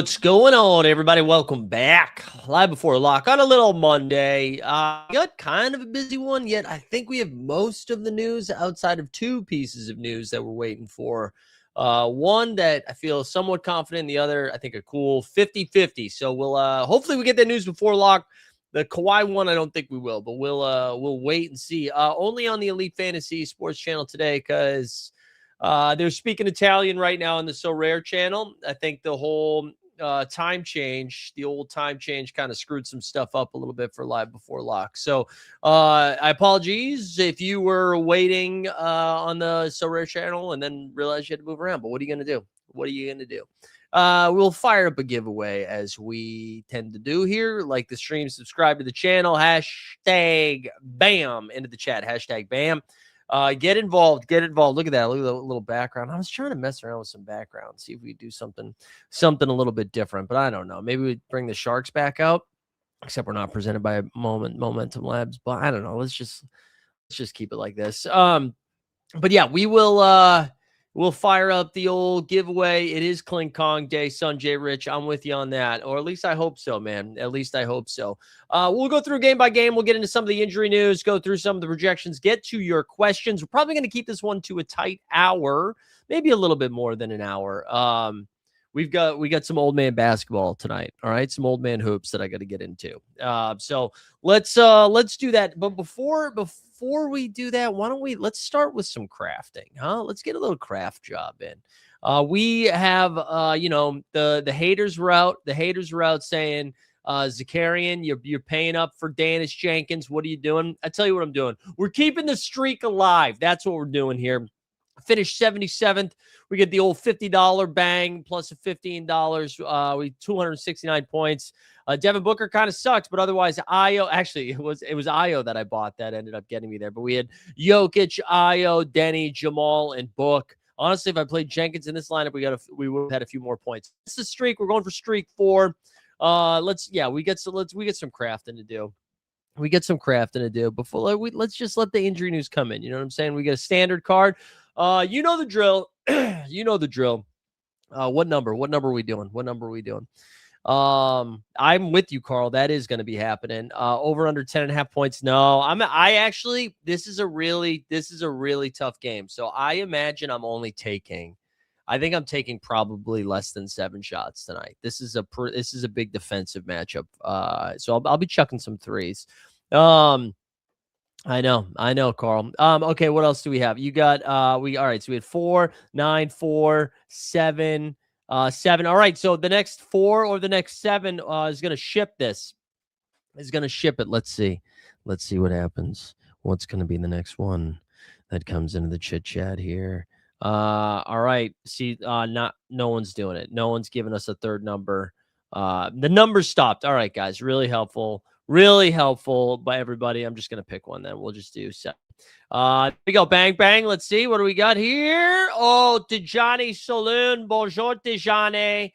What's going on, everybody? Welcome back. Live before lock on a little Monday. Got kind of a busy one, yet I think we have most of the news outside of two pieces of news that we're waiting for. One that I feel somewhat confident, the other I think a cool 50-50. So we'll hopefully we get that news before lock. The Kawhi one, I don't think we will, but we'll wait and see. Only on the Elite Fantasy Sports channel today because they're speaking Italian right now on the Sorare channel. I think the whole time change, the old time change kind of screwed some stuff up a little bit for live before lock. So I apologize if you were waiting on the Sorare channel and then realized you had to move around. But what are you going to do? What are you going to do? We'll fire up a giveaway as we tend to do here. Like the stream, subscribe to the channel, hashtag BAM into the chat, hashtag BAM. Get involved. Look at that. Look at the little background. I was trying to mess around with some background, see if we do something a little bit different, but I don't know. Maybe we bring the Sharks back out, except we're not presented by Momentum Labs, but I don't know. Let's just keep it like this. But yeah, we'll fire up the old giveaway. It is Kling Kong Day, Sanjay Rich. I'm with you on that, or at least I hope so, man. At least I hope so. We'll go through game by game. We'll get into some of the injury news, go through some of the projections, get to your questions. We're probably going to keep this one to a tight hour, maybe a little bit more than an hour. We got some old man basketball tonight. All right, some old man hoops that I got to get into. So let's do that. But before we do that, let's start with some crafting, huh? Let's get a little craft job in. We have the haters were out. The haters were out saying, Zakarian, you're paying up for Danis Jenkins. What are you doing? I tell you what I'm doing. We're keeping the streak alive. That's what we're doing here. Finished 77th. We get the old $50 bang plus a $15. We 269 points. Devin Booker kind of sucks, but otherwise, Io. Actually, it was Io that I bought that ended up getting me there. But we had Jokic, Io, Denny, Jamal, and Book. Honestly, if I played Jenkins in this lineup, we would have had a few more points. It's the streak. We're going for streak 4. We get some crafting to do. Before let's just let the injury news come in. You know what I'm saying? We get a standard card. You know the drill. What number are we doing? I'm with you, Carl. That is going to be happening. Over under 10.5 points. No, this is a really tough game. So I imagine I think I'm taking probably less than 7 shots tonight. This is a big defensive matchup. So I'll be chucking some threes. I know, Carl. Okay, what else do we have? You got all right, so we had 4, 9, 4, 7, 7. All right, so the next 4 or the next 7 is gonna ship this. Let's see what happens. What's gonna be the next one that comes into the chit chat here? All right. See, no one's doing it. No one's giving us a third number. The number stopped. All right, guys, really helpful by everybody. I'm just going to pick one then. We'll just do 7. There we go. Bang, bang. Let's see. What do we got here? Oh, Tijani Saloon. Bonjour, Tijani.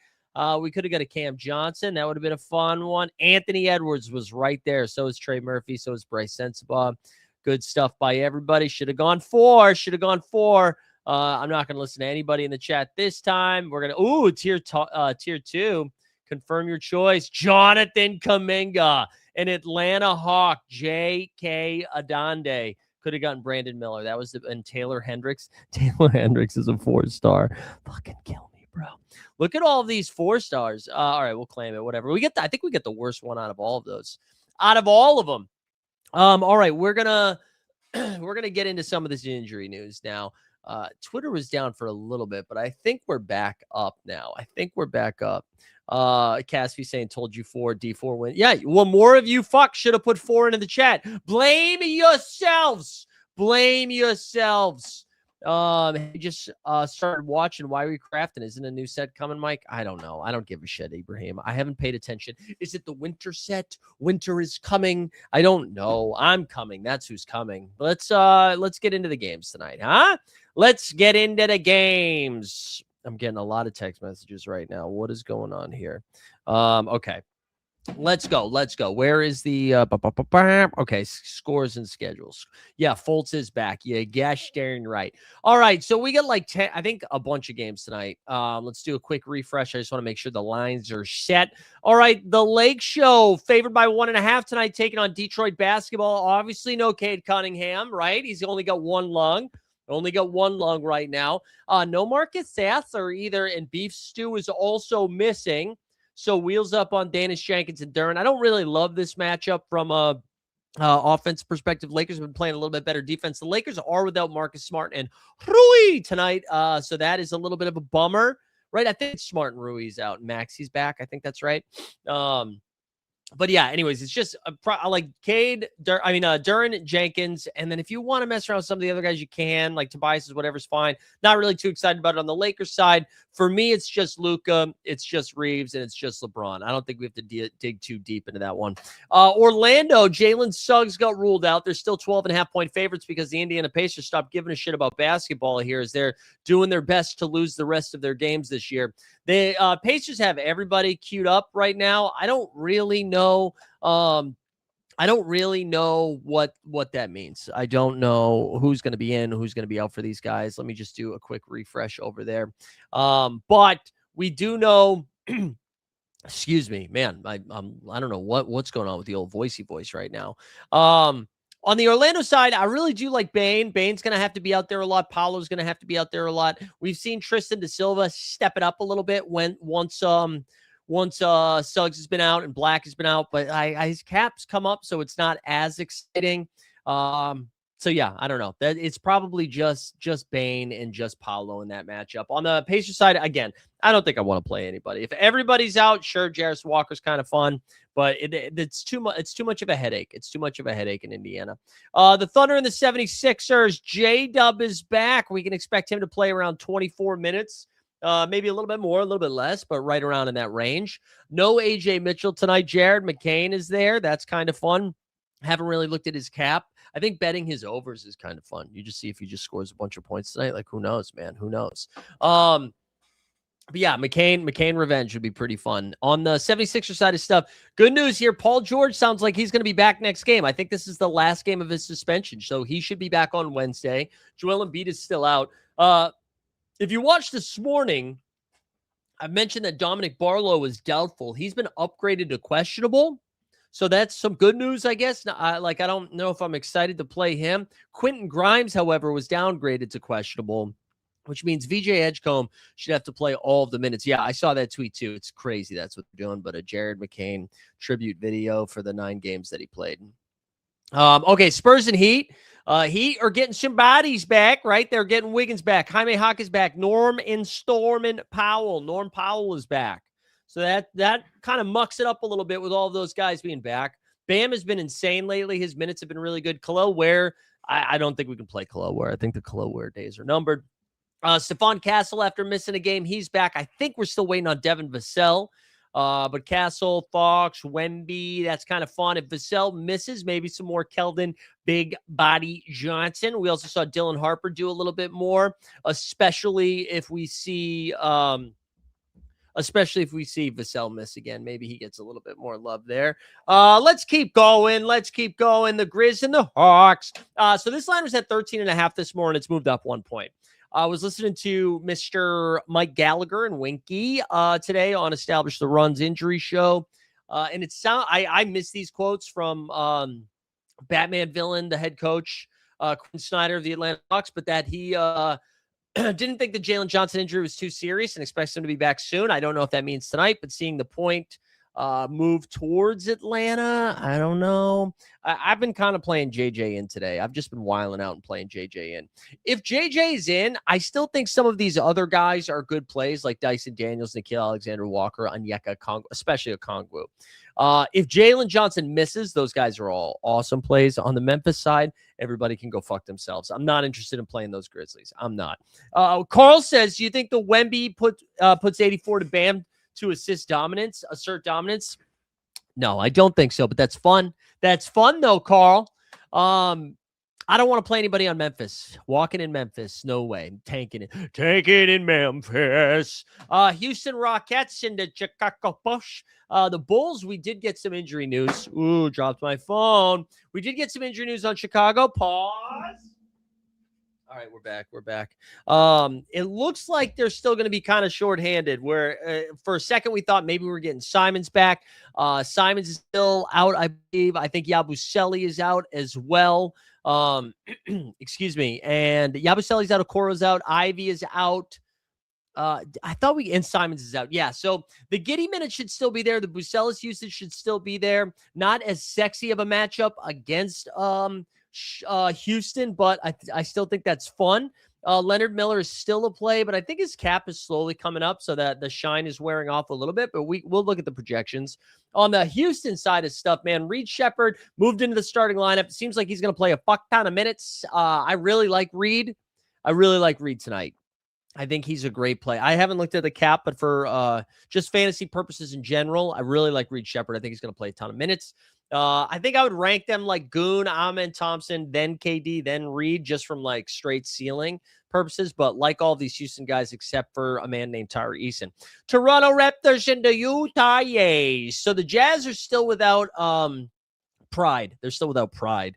We could have got a Cam Johnson. That would have been a fun one. Anthony Edwards was right there. So is Trey Murphy. So is Bryce Sensabaugh. Good stuff by everybody. Should have gone 4. I'm not going to listen to anybody in the chat this time. We're going to, tier 2. Confirm your choice. Jonathan Kuminga, an Atlanta Hawk, J.K. Adande. Could have gotten Brandon Miller. That was and Taylor Hendricks. Taylor Hendricks is a 4-star. Fucking kill me, bro. Look at all these 4 stars. All right, we'll claim it. Whatever. I think we get the worst one out of all of those. Out of all of them. All right, we're gonna get into some of this injury news now. Twitter was down for a little bit, but I think we're back up now. Caspi saying, told you 4, D4 win. Yeah, well, more of you should have put 4 into the chat. Blame yourselves. Just started watching Why We Crafting. Isn't a new set coming, Mike? I don't know. I don't give a shit, Ibrahim. I haven't paid attention. Is it the winter set? Winter is coming. I don't know. I'm coming. That's who's coming. Let's get into the games tonight, huh? Let's get into the games. I'm getting a lot of text messages right now. What is going on here? Okay. Let's go. Where is the okay, scores and schedules? Yeah, Fultz is back. Yeah, gosh darn right. All right, so we got like 10, I think a bunch of games tonight. Let's do a quick refresh. I just want to make sure the lines are set. All right, the Lake Show favored by 1.5 tonight, taking on Detroit basketball. Obviously, no Cade Cunningham, right? He's only got one lung. Only got one lung right now. No Marcus Sasser either, and Beef Stew is also missing. So wheels up on Danish Jenkins and Duren. I don't really love this matchup from a offense perspective. Lakers have been playing a little bit better defense. The Lakers are without Marcus Smart and Rui tonight. So that is a little bit of a bummer, right? I think it's Smart and Rui's out. Maxi's back. I think that's right. But yeah, anyways, it's just I like Cade, Duren, Jenkins, and then if you want to mess around with some of the other guys, you can, like Tobias, whatever's fine. Not really too excited about it on the Lakers side. For me, it's just Luka, it's just Reeves, and it's just LeBron. I don't think we have to dig too deep into that one. Orlando, Jalen Suggs got ruled out. They're still 12.5-point favorites because the Indiana Pacers stopped giving a shit about basketball here as they're doing their best to lose the rest of their games this year. The Pacers have everybody queued up right now. I don't really know. I don't really know what that means. I don't know who's going to be in, who's going to be out for these guys. Let me just do a quick refresh over there. But we do know. Excuse me, man. I don't know what's going on with the old voicey voice right now. On the Orlando side, I really do like Bane. Bane's going to have to be out there a lot. Paolo's going to have to be out there a lot. We've seen Tristan Da Silva step it up a little bit once Suggs has been out and Black has been out, but his caps come up, so it's not as exciting. So yeah, I don't know. That it's probably just Bane and just Paolo in that matchup. On the Pacers side, again, I don't think I want to play anybody. If everybody's out, sure, Jarris Walker's kind of fun, but it's too much. It's too much of a headache. It's too much of a headache in Indiana. The Thunder and the 76ers. J-Dub is back. We can expect him to play around 24 minutes. Maybe a little bit more, a little bit less, but right around in that range. No AJ Mitchell tonight. Jared McCain is there. That's kind of fun. Haven't really looked at his cap. I think betting his overs is kind of fun. You just see if he just scores a bunch of points tonight. Like, who knows, man? Who knows? But yeah, McCain revenge would be pretty fun. On the 76er side of stuff, good news here. Paul George sounds like he's going to be back next game. I think this is the last game of his suspension, so he should be back on Wednesday. Joel Embiid is still out. If you watched this morning, I mentioned that Dominic Barlow is doubtful. He's been upgraded to questionable. So that's some good news, I guess. I don't know if I'm excited to play him. Quentin Grimes, however, was downgraded to questionable, which means VJ Edgecombe should have to play all of the minutes. Yeah, I saw that tweet too. It's crazy that's what they're doing, but a Jared McCain tribute video for the 9 games that he played. Okay, Spurs and Heat. Heat are getting some bodies back, right? They're getting Wiggins back. Jaime Hawk is back. Norm Powell is back. So that kind of mucks it up a little bit with all of those guys being back. Bam has been insane lately. His minutes have been really good. Khalil Ware, I don't think we can play Khalil Ware. I think the Khalil Ware days are numbered. Stephon Castle, after missing a game, he's back. I think we're still waiting on Devin Vassell. But Castle, Fox, Wemby, that's kind of fun. If Vassell misses, maybe some more Keldon, Big Body Johnson. We also saw Dylan Harper do a little bit more, especially if we see Vassell miss again. Maybe he gets a little bit more love there. Let's keep going. The Grizz and the Hawks. So this line was at 13.5 this morning. It's moved up 1 point. I was listening to Mr. Mike Gallagher and Winky today on Establish the Run's injury show. And I miss these quotes from Batman villain, the head coach, Quinn Snyder of the Atlanta Hawks, but that he didn't think the Jalen Johnson injury was too serious and expects him to be back soon. I don't know if that means tonight, but seeing the point move towards Atlanta, I don't know. I've been kind of playing JJ in today. I've just been wiling out and playing JJ in. If JJ is in, I still think some of these other guys are good plays, like Dyson Daniels, Nickeil Alexander-Walker, Onyeka Okongwu, especially Okongwu. If Jalen Johnson misses, those guys are all awesome plays. On the Memphis side, everybody can go fuck themselves. I'm not interested in playing those Grizzlies. I'm not. Carl says, do you think the Wemby puts 84 to Bam to assert dominance? No, I don't think so, but that's fun. That's fun though, Carl. I don't want to play anybody on Memphis. Walking in Memphis, no way. Tanking it. Tanking in Memphis. Houston Rockets into Chicago Bush. The Bulls, we did get some injury news. Ooh, dropped my phone. We did get some injury news on Chicago. Pause. All right, we're back. We're back. It looks like they're still going to be kind of shorthanded. Where for a second we thought maybe we were getting Simons back. Simons is still out, I believe. I think Yabusele is out as well. Excuse me. And Yabusele's out. Okoro's out. Ivy is out. I thought and Simons is out. Yeah. So the Giddey minutes should still be there. The Bucelis usage should still be there. Not as sexy of a matchup against Houston, but I still think that's fun. Leonard Miller is still a play, but I think his cap is slowly coming up so that the shine is wearing off a little bit, but we'll look at the projections. On the Houston side of stuff, man, Reed Shepherd moved into the starting lineup. It seems like he's going to play a fuck ton of minutes. I really like Reed. I really like Reed tonight. I think he's a great play. I haven't looked at the cap, but for just fantasy purposes in general, I really like Reed Shepherd. I think he's going to play a ton of minutes. I think I would rank them like Goon, Amen Thompson, then KD, then Reed, just from like straight ceiling purposes. But like all these Houston guys, except for a man named Tyree Eason. Toronto Raptors into Utah Yays. So the Jazz are still without pride. They're still without pride.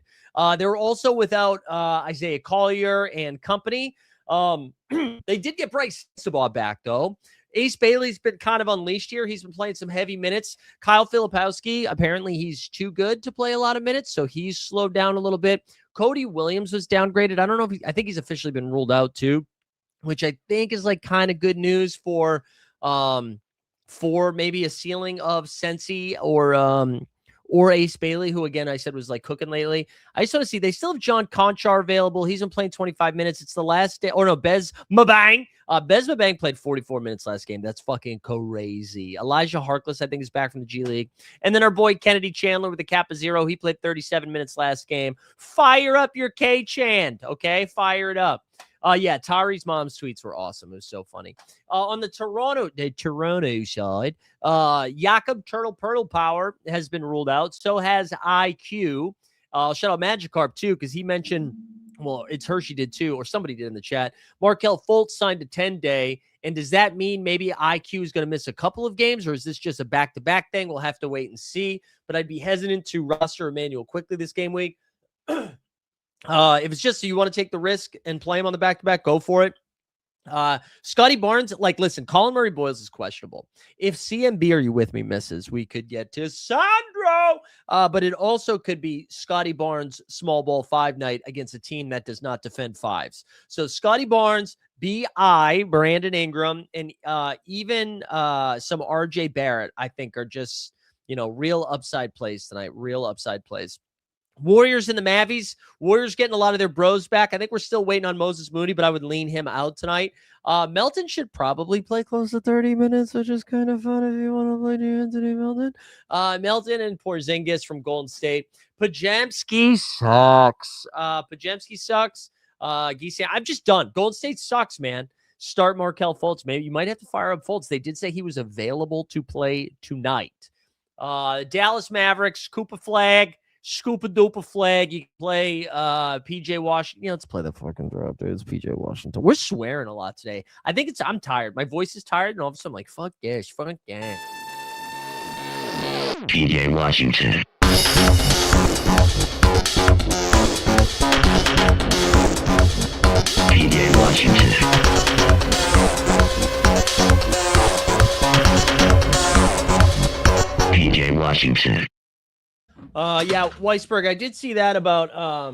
They're also without Isaiah Collier and company. They did get Bryce Sabah back, though. Ace Bailey's been kind of unleashed here. He's been playing some heavy minutes. Kyle Filipowski, apparently he's too good to play a lot of minutes, so he's slowed down a little bit. Cody Williams was downgraded. I don't know if I think he's officially been ruled out too, which I think is like kind of good news for maybe a ceiling of Sensi or Ace Bailey, who, again, I said was like cooking lately. I just want to see. They still have John Conchar available. He's been playing 25 minutes. It's the last day. Or no, Bez Mabang. Bez Mabang played 44 minutes last game. That's fucking crazy. Elijah Harkless, I think, is back from the G League. And then our boy Kennedy Chandler with the cap of 0. He played 37 minutes last game. Fire up your K-Chand, okay? Fire it up. Yeah, Tari's mom's tweets were awesome. It was so funny. On the Toronto side, Jakob Turtle Power has been ruled out. So has IQ. Shout out Magikarp too, because he mentioned, well, it's Hershey did too, or somebody did in the chat. Markelle Fultz signed a 10-day. And does that mean maybe IQ is going to miss a couple of games, or is this just a back-to-back thing? We'll have to wait and see. But I'd be hesitant to roster Emmanuel quickly this game week. If it's just so you want to take the risk and play him on the back-to-back, go for it. Scotty Barnes, like, listen, Colin Murray Boyles is questionable. If CMB, are you with me, misses, we could get to Sandro. But it also could be Scotty Barnes small ball 5 night against a team that does not defend 5s. So Scotty Barnes, B.I., Brandon Ingram, and even some RJ Barrett, I think, are just, real upside plays tonight. Real upside plays. Warriors and the Mavies. Warriors getting a lot of their bros back. I think we're still waiting on Moses Moody, but I would lean him out tonight. Melton should probably play close to 30 minutes, which is kind of fun if you want to play Anthony Melton. Melton and Porzingis from Golden State. Pajemski sucks. I'm just done. Golden State sucks, man. Start Markelle Fultz. Maybe you might have to fire up Fultz. They did say he was available to play tonight. Dallas Mavericks, Koopa Flag. Scoopa Doopa Flag. You can play PJ Washington. Let's play the fucking drop, dude. It's PJ Washington. We're swearing a lot today. I think I'm tired. My voice is tired, and all of a sudden I'm like, fuck this, fuck that. PJ Washington. PJ Washington. PJ Washington. Yeah, Weisberg, I did see that about oh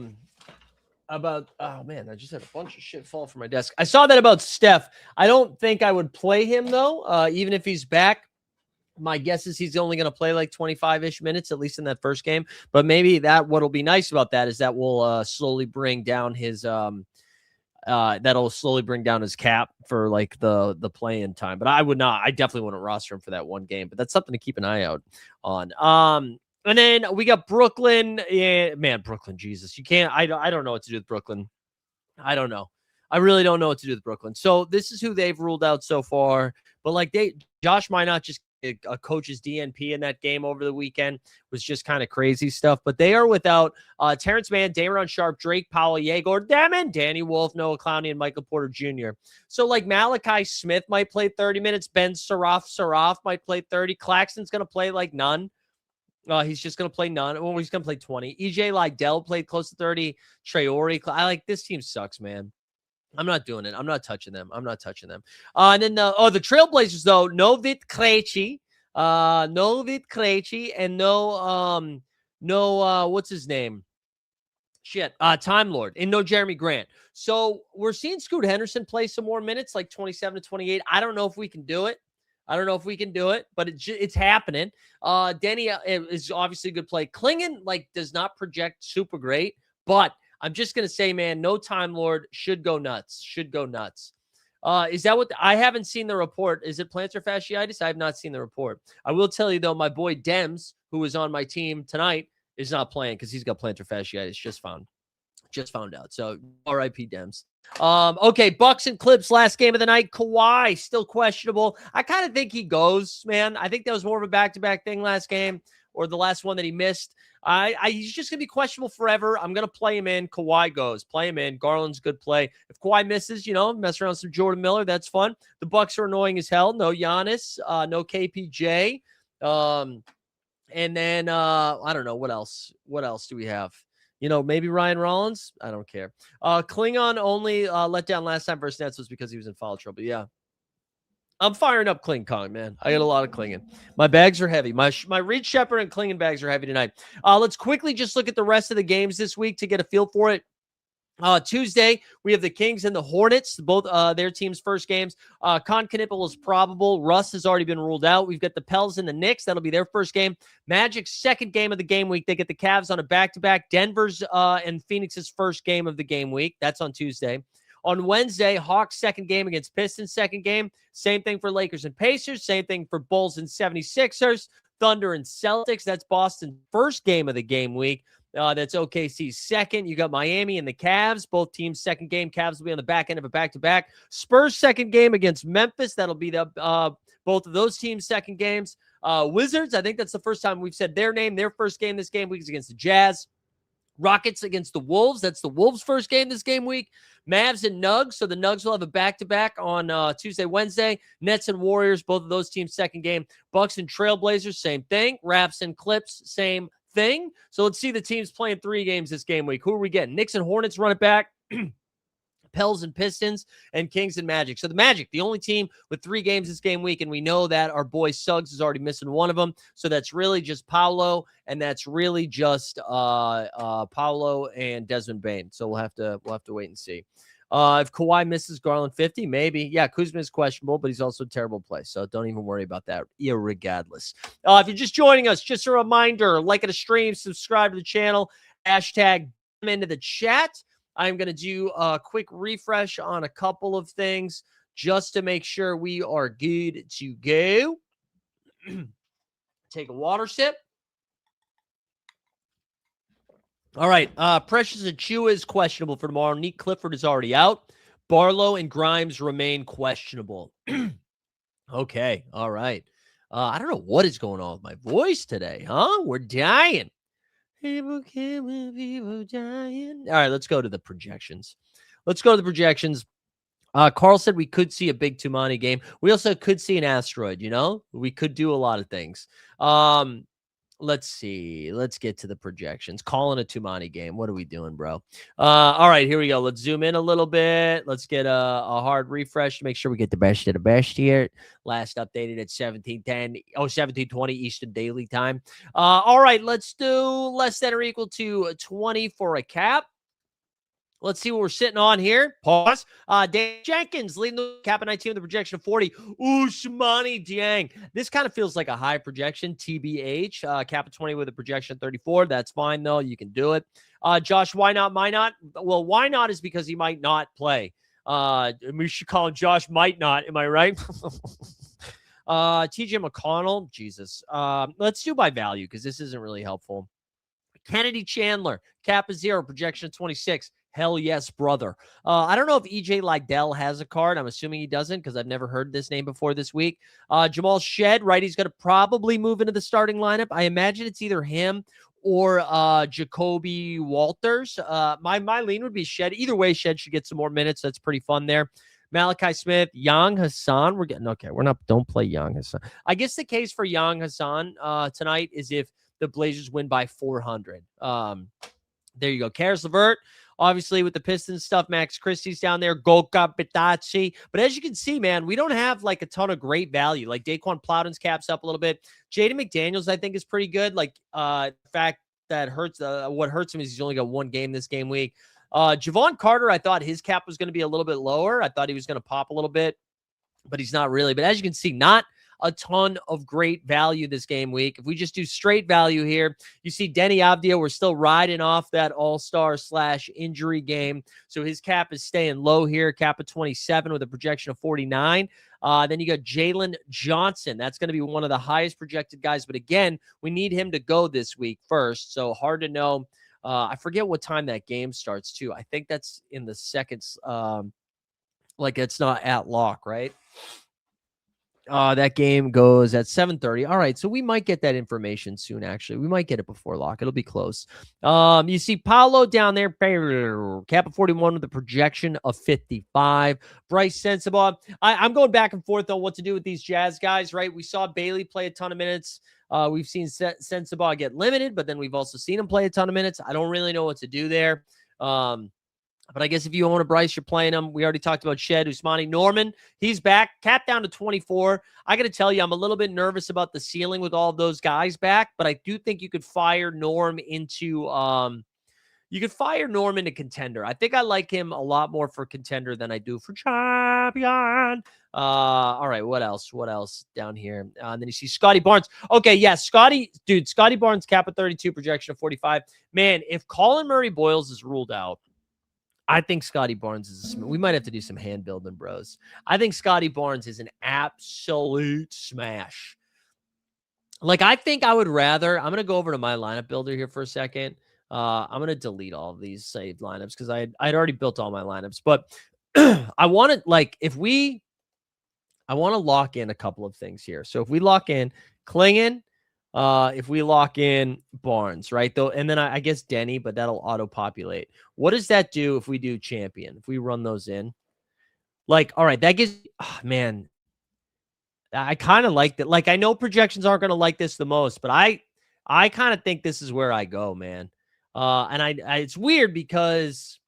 man, I just had a bunch of shit fall from my desk. I saw that about Steph. I don't think I would play him though, even if he's back. My guess is he's only going to play like 25-ish minutes, at least in that first game. But maybe what'll be nice about that is that will slowly bring down his that'll slowly bring down his cap for like the play-in time. But I definitely wouldn't roster him for that one game. But that's something to keep an eye out on. And then we got Brooklyn. Yeah, man, Brooklyn, Jesus. You can't, I don't know what to do with Brooklyn. I don't know. I really don't know what to do with Brooklyn. So this is who they've ruled out so far. But like Josh might not just a coach's DNP in that game over the weekend was just kind of crazy stuff. But they are without Terrence Mann, Dameron Sharp, Drake Powell, Yegor Demon, Danny Wolf, Noah Clowney, and Michael Porter Jr. So like Malachi Smith might play 30 minutes. Ben Saraf might play 30. Claxton's going to play like none. He's just going to play none. Well, he's going to play 20. EJ Liddell played close to 30. Traore. I like this team sucks, man. I'm not doing it. I'm not touching them. And then the Trailblazers though, no Vit Krejci, and no what's his name? Time Lord, and no Jeremy Grant. So we're seeing Scoot Henderson play some more minutes, like 27 to 28. I don't know if we can do it. But it's happening. Denny is obviously a good play. Klingon does not project super great, but I'm just going to say, man, no Time Lord should go nuts. Is that what I haven't seen the report? Is it plantar fasciitis? I have not seen the report. I will tell you though, my boy Dems, who is on my team tonight, is not playing because he's got plantar fasciitis. Just found out. So RIP Dems. Okay, Bucks and Clips, last game of the night. Kawhi still questionable. I kind of think he goes, man. I think that was more of a back-to-back thing last game, or the last one that he missed. He's just gonna be questionable forever. I'm gonna play him in. Kawhi goes. Play him in. Garland's good play. If Kawhi misses, mess around with some Jordan Miller. That's fun. The Bucks are annoying as hell. No Giannis. No KPJ. And then I don't know what else. What else do we have? Maybe Ryan Rollins. I don't care. Klingon only let down last time versus Nets was because he was in foul trouble. Yeah. I'm firing up Kling Kong, man. I got a lot of Klingon. My bags are heavy. My Reed Shepherd and Klingon bags are heavy tonight. Let's quickly just look at the rest of the games this week to get a feel for it. Tuesday, we have the Kings and the Hornets, both their team's first games. Con Knippel is probable. Russ has already been ruled out. We've got the Pels and the Knicks. That'll be their first game. Magic's second game of the game week. They get the Cavs on a back-to-back. Denver's and Phoenix's first game of the game week. That's on Tuesday. On Wednesday, Hawks second game against Pistons second game. Same thing for Lakers and Pacers. Same thing for Bulls and 76ers. Thunder and Celtics. That's Boston's first game of the game week. That's OKC's second. You got Miami and the Cavs. Both teams' second game. Cavs will be on the back end of a back-to-back. Spurs' second game against Memphis. That'll be the both of those teams' second games. Wizards, I think that's the first time we've said their name. Their first game this game week is against the Jazz. Rockets against the Wolves. That's the Wolves' first game this game week. Mavs and Nugs. So the Nugs will have a back-to-back on Tuesday, Wednesday. Nets and Warriors, both of those teams' second game. Bucks and Trailblazers, same thing. Raps and Clips, same thing. So let's see the teams playing 3 games this game week. Who are we getting? Knicks and Hornets run it back. Pels and Pistons, and Kings and Magic. So the Magic, the only team with 3 games this game week, and we know that our boy Suggs is already missing one of them. So that's really just Paolo, and that's really just Paolo and Desmond Bane. So we'll have to wait and see. If Kawhi misses Garland 50, maybe. Yeah, Kuzma is questionable, but he's also a terrible play. So don't even worry about that, irregardless. If you're just joining us, just a reminder, like it a stream, subscribe to the channel, hashtag into the chat. I'm going to do a quick refresh on a couple of things just to make sure we are good to go. Take a water sip. All right. Precious Achua is questionable for tomorrow. Nick Clifford is already out. Barlow and Grimes remain questionable. Okay. All right. I don't know what is going on with my voice today, huh? We're dying. People dying. All right, let's go to the projections. Carl said we could see a big Tumani game. We also could see an asteroid, We could do a lot of things. Let's see. Let's get to the projections. Calling a Tumani game. What are we doing, bro? All right, here we go. Let's zoom in a little bit. Let's get a hard refresh to make sure we get the best of the best here. Last updated at 1720 Eastern Daily Time. All right, let's do less than or equal to 20 for a cap. Let's see what we're sitting on here. Pause. Dan Jenkins leading the cap at 19 with a projection of 40. Ousmane Dieng. This kind of feels like a high projection. TBH. Cap at 20 with a projection of 34. That's fine, though. You can do it. Josh, why not? Why not? Well, why not is because he might not play. We should call him Josh Might Not. Am I right? TJ McConnell. Jesus. Let's do by value because this isn't really helpful. Kennedy Chandler. Cap is 0. Projection of 26. Hell yes, brother. I don't know if EJ Liddell has a card. I'm assuming he doesn't because I've never heard this name before this week. Jamal Shed, right? He's going to probably move into the starting lineup. I imagine it's either him or Jacoby Walters. My lean would be Shed. Either way, Shed should get some more minutes. That's pretty fun there. Malachi Smith, Yang Hassan. We're getting okay. Don't play Yang Hassan. I guess the case for Yang Hassan tonight is if the Blazers win by 400. There you go. Karis LeVert, obviously with the Pistons stuff. Max Christie's down there. Goka Bitadze. But as you can see, man, we don't have like a ton of great value. Like Daquan Plowden's caps up a little bit. Jaden McDaniels, I think, is pretty good. Like the fact that hurts. What hurts him is he's only got one game this game week. Javon Carter, I thought his cap was going to be a little bit lower. I thought he was going to pop a little bit, but he's not really. But as you can see, not a ton of great value this game week. If we just do straight value here, you see Denny Avdia, we're still riding off that all-star / injury game. So his cap is staying low here, cap of 27 with a projection of 49. Then you got Jalen Johnson. That's going to be one of the highest projected guys. But again, we need him to go this week first. So hard to know. I forget what time that game starts too. I think that's in the seconds. Like it's not at lock, right? That game goes at 7:30. All right, so we might get that information soon, actually. We might get it before lock. It'll be close. You see Paolo down there, cap of 41 with a projection of 55. Bryce Sensabaugh. I'm going back and forth on what to do with these Jazz guys, right? We saw Bailey play a ton of minutes. We've seen Sensabaugh get limited, but then we've also seen him play a ton of minutes. I don't really know what to do there. But I guess if you own a Bryce, you're playing him. We already talked about Shed, Usmani Norman. He's back, cap down to 24. I got to tell you, I'm a little bit nervous about the ceiling with all of those guys back, but I do think you could fire Norm into contender. I think I like him a lot more for contender than I do for champion. All right, what else? What else down here? And then you see Scotty Barnes. Okay, yeah, Scotty Barnes, cap of 32, projection of 45. Man, if Colin Murray Boyles is ruled out, I think Scotty Barnes is we might have to do some hand building, bros. I think Scotty Barnes is an absolute smash. Like, I think I would rather, I'm going to go over to my lineup builder here for a second. I'm going to delete all of these saved lineups because I'd already built all my lineups. But I want to, like, I want to lock in a couple of things here. So if we lock in Klingon, if we lock in Barnes, right? Though, and then I guess Denny, but that'll auto-populate. What does that do if we do champion? If we run those in? Like, all right, that gives, man, I kind of like that. Like, I know projections aren't going to like this the most, but I kind of think this is where I go, man. And I it's weird because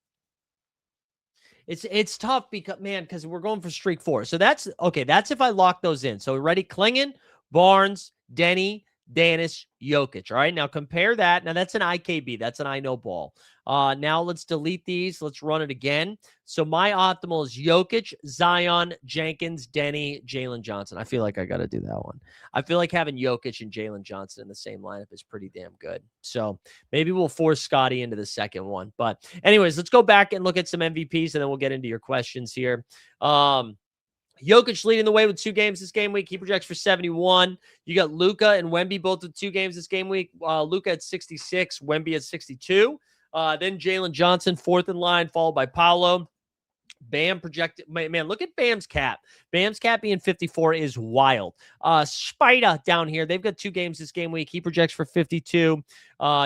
it's tough because we're going for streak 4. So that's okay. That's if I lock those in. So ready, Klingon, Barnes, Denny, Danis, Jokic. All right. Now compare that. Now that's an IKB. That's an I know ball. Now let's delete these. Let's run it again. So my optimal is Jokic, Zion, Jenkins, Denny, Jalen Johnson. I feel like I got to do that one. I feel like having Jokic and Jalen Johnson in the same lineup is pretty damn good. So maybe we'll force Scotty into the second one. But anyways, let's go back and look at some MVPs and then we'll get into your questions here. Jokic leading the way with 2 games this game week. He projects for 71. You got Luka and Wemby both with 2 games this game week. Luka at 66, Wemby at 62. Then Jalen Johnson, 4th in line, followed by Paolo. Bam projected. Man, look at Bam's cap. Bam's cap being 54 is wild. Spider down here. They've got 2 games this game week. He projects for 52.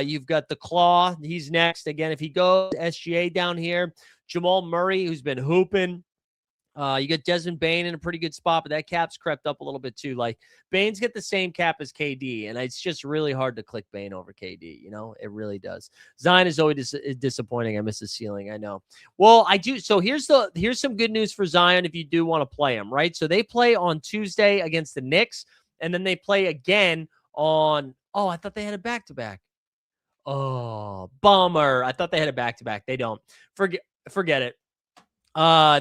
You've got the Claw. He's next. Again, if he goes, SGA down here. Jamal Murray, who's been hooping. You got Desmond Bane in a pretty good spot, but that cap's crept up a little bit too. Like, Bane's get the same cap as KD, and it's just really hard to click Bane over KD. You know, it really does. Zion is always disappointing. I miss the ceiling. I know. Well, I do. So here's some good news for Zion if you do want to play him, right? So they play on Tuesday against the Knicks, and then they play again on. Oh, I thought they had a back-to-back. Oh, bummer. I thought they had a back-to-back. They don't. Forget it. No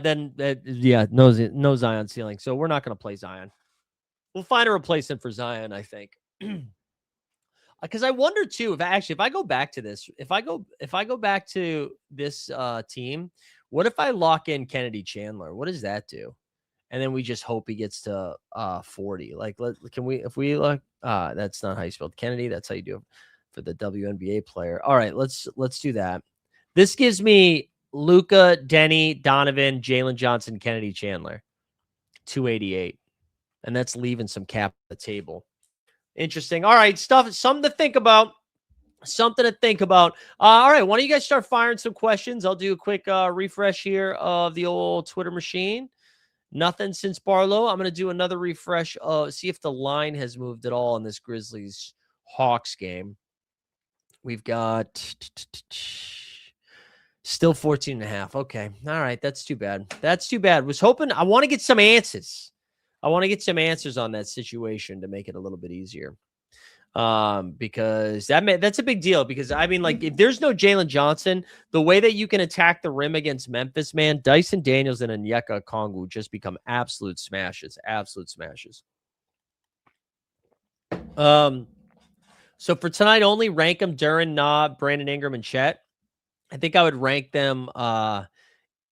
Zion ceiling. So we're not going to play Zion. We'll find a replacement for Zion, I think. Because I wonder too, if I go back to this, if I go back to this team, what if I lock in Kennedy Chandler? What does that do? And then we just hope he gets to 40. Like, if we look, that's not how you spelled Kennedy. That's how you do it for the WNBA player. All right, let's do that. This gives me Luca, Denny, Donovan, Jalen Johnson, Kennedy Chandler. 288. And that's leaving some cap on the table. Interesting. All right, something to think about. Something to think about. All right, why don't you guys start firing some questions? I'll do a quick refresh here of the old Twitter machine. Nothing since Barlow. I'm going to do another refresh. See if the line has moved at all in this Grizzlies Hawks game. We've got still 14.5. Okay. All right. That's too bad. That's too bad. Was hoping I want to get some answers. I want to get some answers on that situation to make it a little bit easier. Because that's a big deal. Because I mean, like, if there's no Jalen Johnson, the way that you can attack the rim against Memphis, man, Dyson Daniels and Onyeka Okongwu just become absolute smashes. Absolute smashes. So for tonight only, rank them Duren, Nah, Brandon Ingram, and Chet. I think I would rank them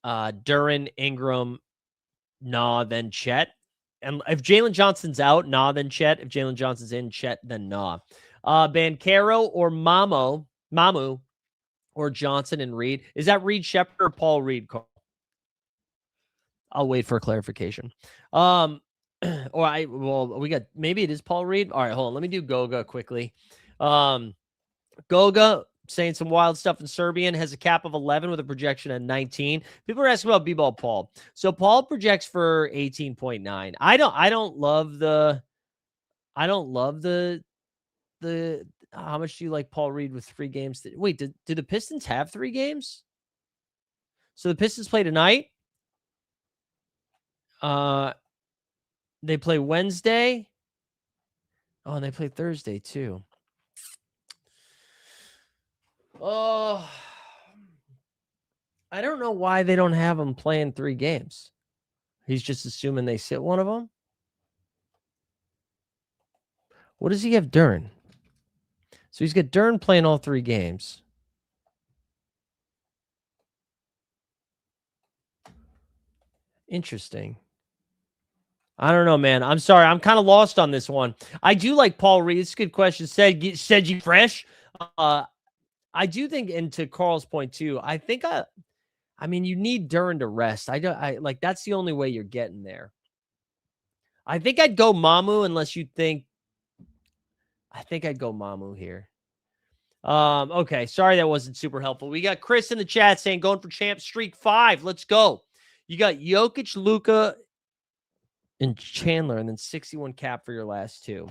Duren, Ingram, Nah, then Chet. And if Jalen Johnson's out, Nah, then Chet. If Jalen Johnson's in, Chet, then Nah. Banchero or Mamu, or Johnson and Reed. Is that Reed Shepard or Paul Reed? I'll wait for a clarification. We got, maybe it is Paul Reed. All right, hold on. Let me do Goga quickly. Goga saying some wild stuff in Serbian, has a cap of 11 with a projection at 19. People are asking about B-ball Paul. So Paul projects for 18.9. I don't love the how much do you like Paul Reed with 3 games? Wait, did the Pistons have 3 games? So the Pistons play tonight. They play Wednesday. Oh, and they play Thursday too. Oh, I don't know why they don't have him playing 3 games. He's just assuming they sit one of them. What does he have Duren? So he's got Duren playing all 3 games. Interesting. I don't know, man. I'm sorry. I'm kind of lost on this one. I do like Paul Reed. It's a good question. Said you fresh. I do think, and to Carl's point too, I think I mean, you need Duren to rest. I like, that's the only way you're getting there. I think I'd go Mamu unless you think. I think I'd go Mamu here. Okay. Sorry that wasn't super helpful. We got Chris in the chat saying going for champ streak 5. Let's go. You got Jokic, Luka, and Chandler, and then 61 cap for your last 2.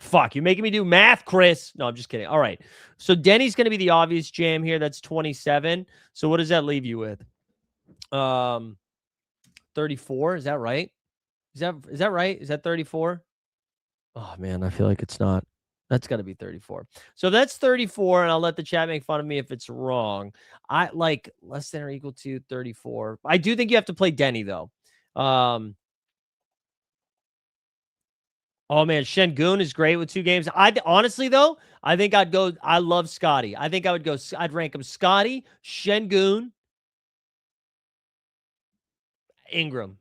Fuck, you're making me do math, Chris. No, I'm just kidding. All right. So Denny's going to be the obvious jam here. That's 27. So what does that leave you with? 34. Is that right? Is that right? Is that 34? Oh man, I feel like it's not. That's got to be 34. So that's 34, and I'll let the chat make fun of me if it's wrong. I like less than or equal to 34. I do think you have to play Denny though. Oh man, Şengün is great with 2 games. Honestly though, I think I'd go. I love Scotty. I think I'd rank him Scotty, Şengün, Ingram.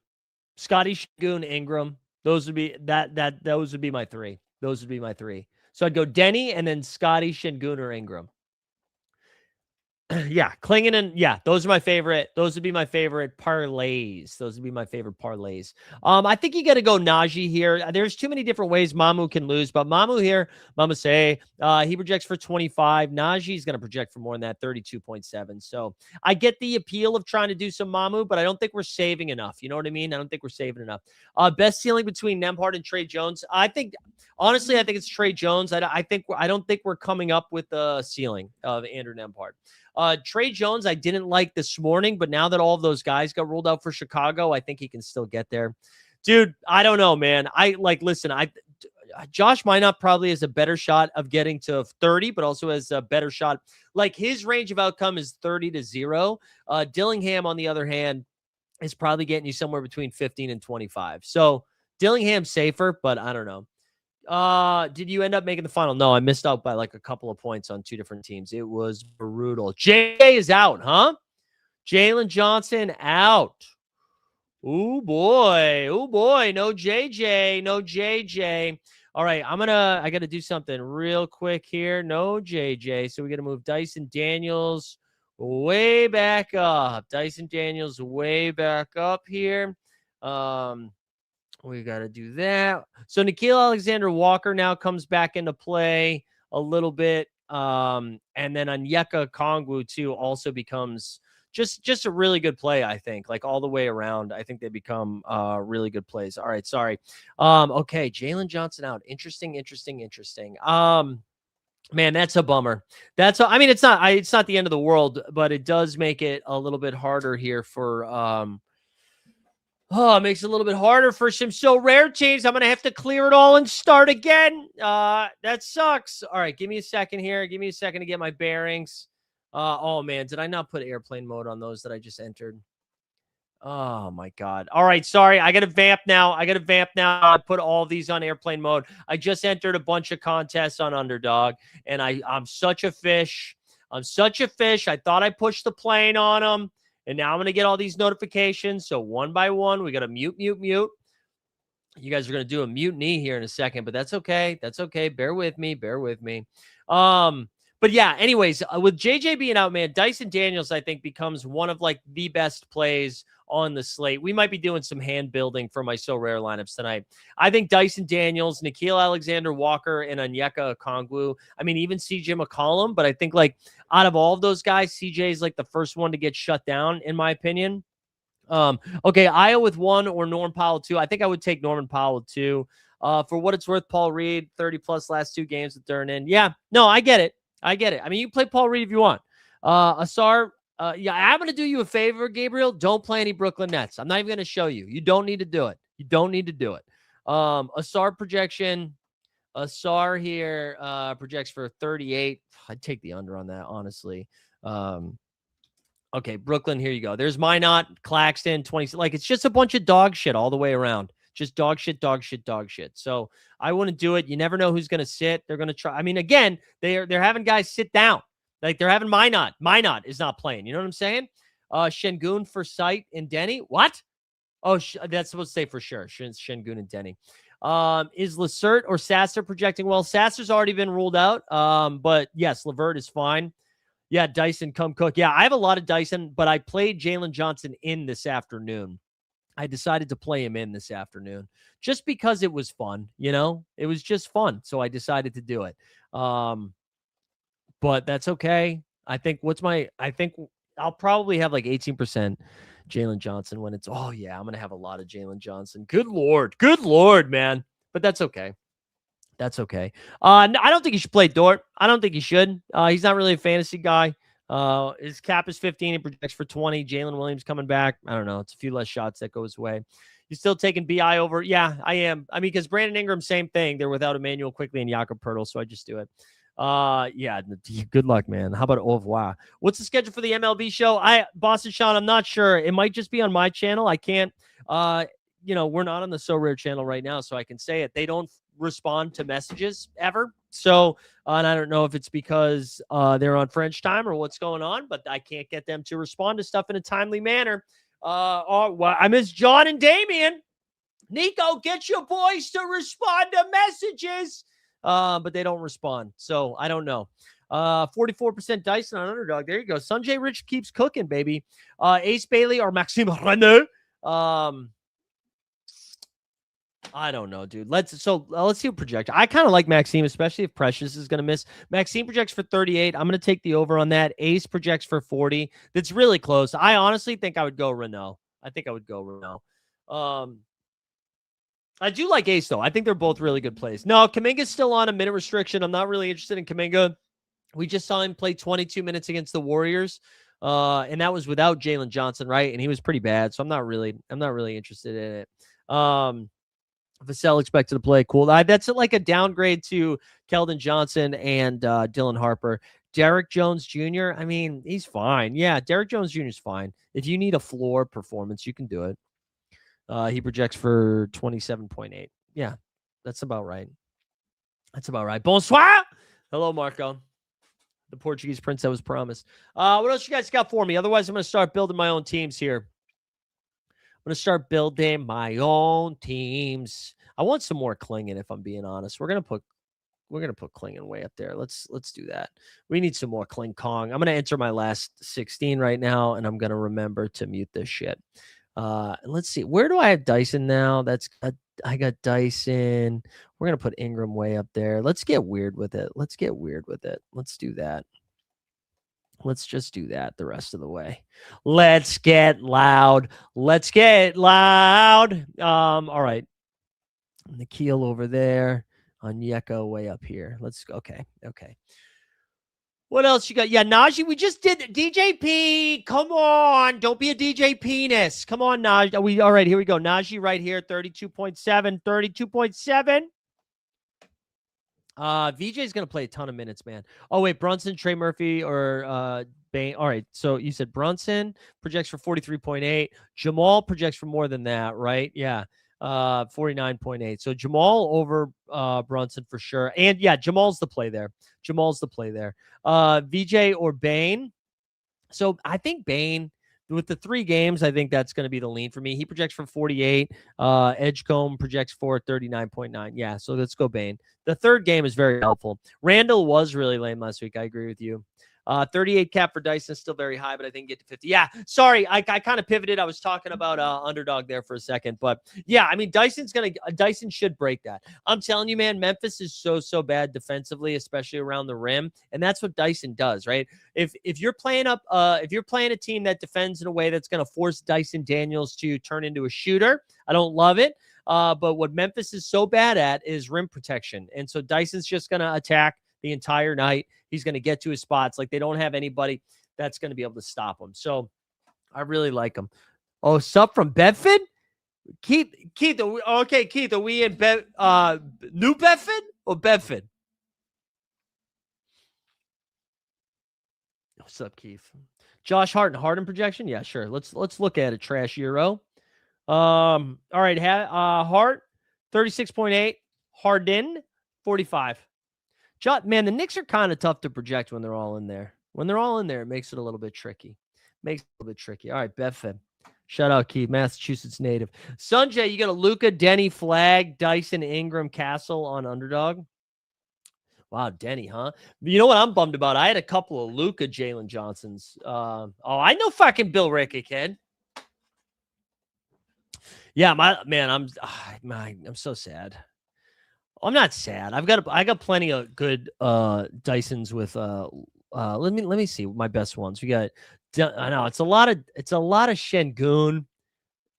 Scotty, Şengün, Ingram. Those would be those would be my 3. Those would be my 3. So I'd go Denny and then Scotty, Şengün, or Ingram. Yeah, Klingon and those are my favorite. Those would be my favorite parlays. I think you got to go Najee here. There's too many different ways Mamu can lose, but Mamu here, Mama say, he projects for 25. Najee's going to project for more than that, 32.7. So I get the appeal of trying to do some Mamu, but I don't think we're saving enough. You know what I mean? I don't think we're saving enough. Best ceiling between Nembhard and Trey Jones. Honestly, I think it's Trey Jones. I don't think we're coming up with the ceiling of Andrew Nembhard. Trey Jones, I didn't like this morning, but now that all of those guys got ruled out for Chicago, I think he can still get there. Dude, I don't know, man. Josh Minot probably has a better shot of getting to 30, but also has a better shot. Like, his range of outcome is 30 to 0. Dillingham, on the other hand, is probably getting you somewhere between 15 and 25. So Dillingham's safer, but I don't know. Did you end up making the final? No, I missed out by like a couple of points on 2 different teams. It was brutal. JJ is out, huh? Jalen Johnson out. Oh boy. No JJ. All right. I got to do something real quick here. No JJ. So we got to move Dyson Daniels way back up. Dyson Daniels way back up here. We got to do that. So Nikhil Alexander Walker now comes back into play a little bit. And then Onyeka Okongwu too also becomes just a really good play, I think. Like all the way around, I think they become really good plays. All right, sorry. Okay, Jalen Johnson out. Interesting. Man, that's a bummer. I mean, it's not the end of the world, but it does make it a little bit harder here for it makes it a little bit harder for some Sorare teams. I'm going to have to clear it all and start again. That sucks. All right, give me a second here. Give me a second to get my bearings. Oh, man, did I not put airplane mode on those that I just entered? Oh, my God. All right, sorry. I got to vamp now. I put all these on airplane mode. I just entered a bunch of contests on Underdog, and I'm such a fish. I thought I pushed the plane on them. And now I'm going to get all these notifications. So one by one, we got to mute. You guys are going to do a mutiny here in a second, but that's okay. Bear with me. But yeah, anyways, with JJ being out, man, Dyson Daniels, I think, becomes one of like the best plays on the slate. We might be doing some hand building for my Sorare lineups tonight. I think Dyson Daniels, Nikhil Alexander Walker, and Onyeka Okongwu. I mean, even CJ McCollum, but I think like out of all of those guys, CJ is like the first one to get shut down, in my opinion. Okay, Io with 1 or Norman Powell 2. I think I would take Norman Powell 2. For what it's worth, Paul Reed, 30 plus last 2 games with Durnin. Yeah, no, I get it. I mean, you play Paul Reed if you want. Asar, yeah, I'm going to do you a favor, Gabriel. Don't play any Brooklyn Nets. I'm not even going to show you. You don't need to do it. Asar projection. Asar here projects for 38. I'd take the under on that, honestly. Okay, Brooklyn, here you go. There's Minot, Claxton, 20. Like, it's just a bunch of dog shit all the way around. Just dog shit. So I wouldn't do it. You never know who's going to sit. They're going to try. I mean, again, they're having guys sit down. Like, they're having Minot. Minot is not playing. You know what I'm saying? Şengün for Sight and Denny. What? Oh, that's supposed to say for sure. Şengün and Denny. Is Lacert or Sasser projecting well? Sasser's already been ruled out. But yes, Levert is fine. Yeah, Dyson, come cook. Yeah, I have a lot of Dyson, but I played Jalen Johnson in this afternoon. I decided to play him in this afternoon just because it was fun. You know, it was just fun. So I decided to do it. But that's okay. I think I'll probably have like 18% Jalen Johnson when it's, oh yeah, I'm going to have a lot of Jalen Johnson. Good Lord, man. But that's okay. I don't think he should play Dort. I don't think he should. He's not really a fantasy guy. His cap is 15. He projects for 20. Jalen Williams coming back. I don't know. It's a few less shots that go his way. You're still taking BI over? Yeah, I am. I mean, because Brandon Ingram, same thing. They're without Emmanuel Quickly and Jakob Poeltl, so I just do it. Yeah, good luck, man. How about au revoir? What's the schedule for the MLB show? Boston Sean, I'm not sure. It might just be on my channel. I can't, we're not on the Sorare channel right now, so I can say it. They don't respond to messages ever. So, and I don't know if it's because they're on French time or what's going on, but I can't get them to respond to stuff in a timely manner. I miss John and Damien. Nico, get your boys to respond to messages. But they don't respond. So I don't know. 44% Dyson on Underdog. There you go. Sanjay Rich keeps cooking, baby. Ace Bailey or Maxime Renaud. I don't know, dude. Let's see who projects. I kind of like Maxime, especially if Precious is going to miss. Maxime projects for 38. I'm going to take the over on that. Ace projects for 40. That's really close. I honestly think I would go Renault. I do like Ace, though. I think they're both really good plays. No, Kuminga's still on a minute restriction. I'm not really interested in Kuminga. We just saw him play 22 minutes against the Warriors, and that was without Jalen Johnson, right? And he was pretty bad, so I'm not really interested in it. Vassell expected to play. Cool. That's like a downgrade to Keldon Johnson and Dylan Harper. Derek Jones Jr., I mean, he's fine. Yeah, Derek Jones Jr. is fine. If you need a floor performance, you can do it. He projects for 27.8. Yeah, that's about right. Bonsoir. Hello, Marco. The Portuguese prince that was promised. What else you guys got for me? Otherwise, I'm going to start building my own teams here. I'm going to start building my own teams. I want some more Klingon, if I'm being honest. We're going to put We're gonna put Klingon way up there. Let's do that. We need some more Kling Kong. I'm gonna enter my last 16 right now, and I'm gonna remember to mute this shit. Let's see. Where do I have Dyson now? I got Dyson. We're gonna put Ingram way up there. Let's get weird with it. Let's get weird with it. Let's do that. Let's just do that the rest of the way. Let's get loud. Let's get loud. All right. Nikhil over there. Onyeka way up here. Let's go. Okay. What else you got? Yeah, Najee, we just did DJP. Come on. Don't be a DJ penis. Come on, Najee. All right, here we go. Najee right here, 32.7, 32.7. VJ's going to play a ton of minutes, man. Oh, wait, Brunson, Trey Murphy, or Bain. All right, so you said Brunson projects for 43.8. Jamal projects for more than that, right? Yeah, 49.8. So Jamal over Brunson for sure. And, yeah, Jamal's the play there. VJ or Bain. So I think Bain, with the 3 games, I think that's going to be the lean for me. He projects for 48. Edgecombe projects for 39.9. Yeah, so let's go Bain. The 3rd game is very helpful. Randall was really lame last week. I agree with you. 38 cap for Dyson, still very high, but I think get to 50. Yeah, sorry, I kind of pivoted. I was talking about underdog there for a second, but yeah, I mean Dyson should break that. I'm telling you, man, Memphis is so bad defensively, especially around the rim, and that's what Dyson does, right? If you're playing a team that defends in a way that's going to force Dyson Daniels to turn into a shooter, I don't love it. But what Memphis is so bad at is rim protection, and so Dyson's just going to attack the entire night. He's going to get to his spots. Like, they don't have anybody that's going to be able to stop him. So I really like him. Oh, sup from Bedford? Keith, okay, Keith, are we in New Bedford or Bedford? What's up, Keith? Josh Harden projection? Yeah, sure. Let's look at it. Trash Euro. All right, Hart 36.8, Harden 45. Man, the Knicks are kind of tough to project when they're all in there. When they're all in there, it makes it a little bit tricky. All right, Bedford. Shout out, Keith, Massachusetts native. Sanjay, you got a Luka, Denny, Flag, Dyson, Ingram, Castle on underdog. Wow, Denny, huh? You know what I'm bummed about? I had a couple of Luka, Jalen Johnsons. I know fucking Bill Rickey, kid. Yeah, I'm so sad. I'm not sad. I got plenty of good Dysons with let me see my best ones. We got I know it's a lot of Shengun.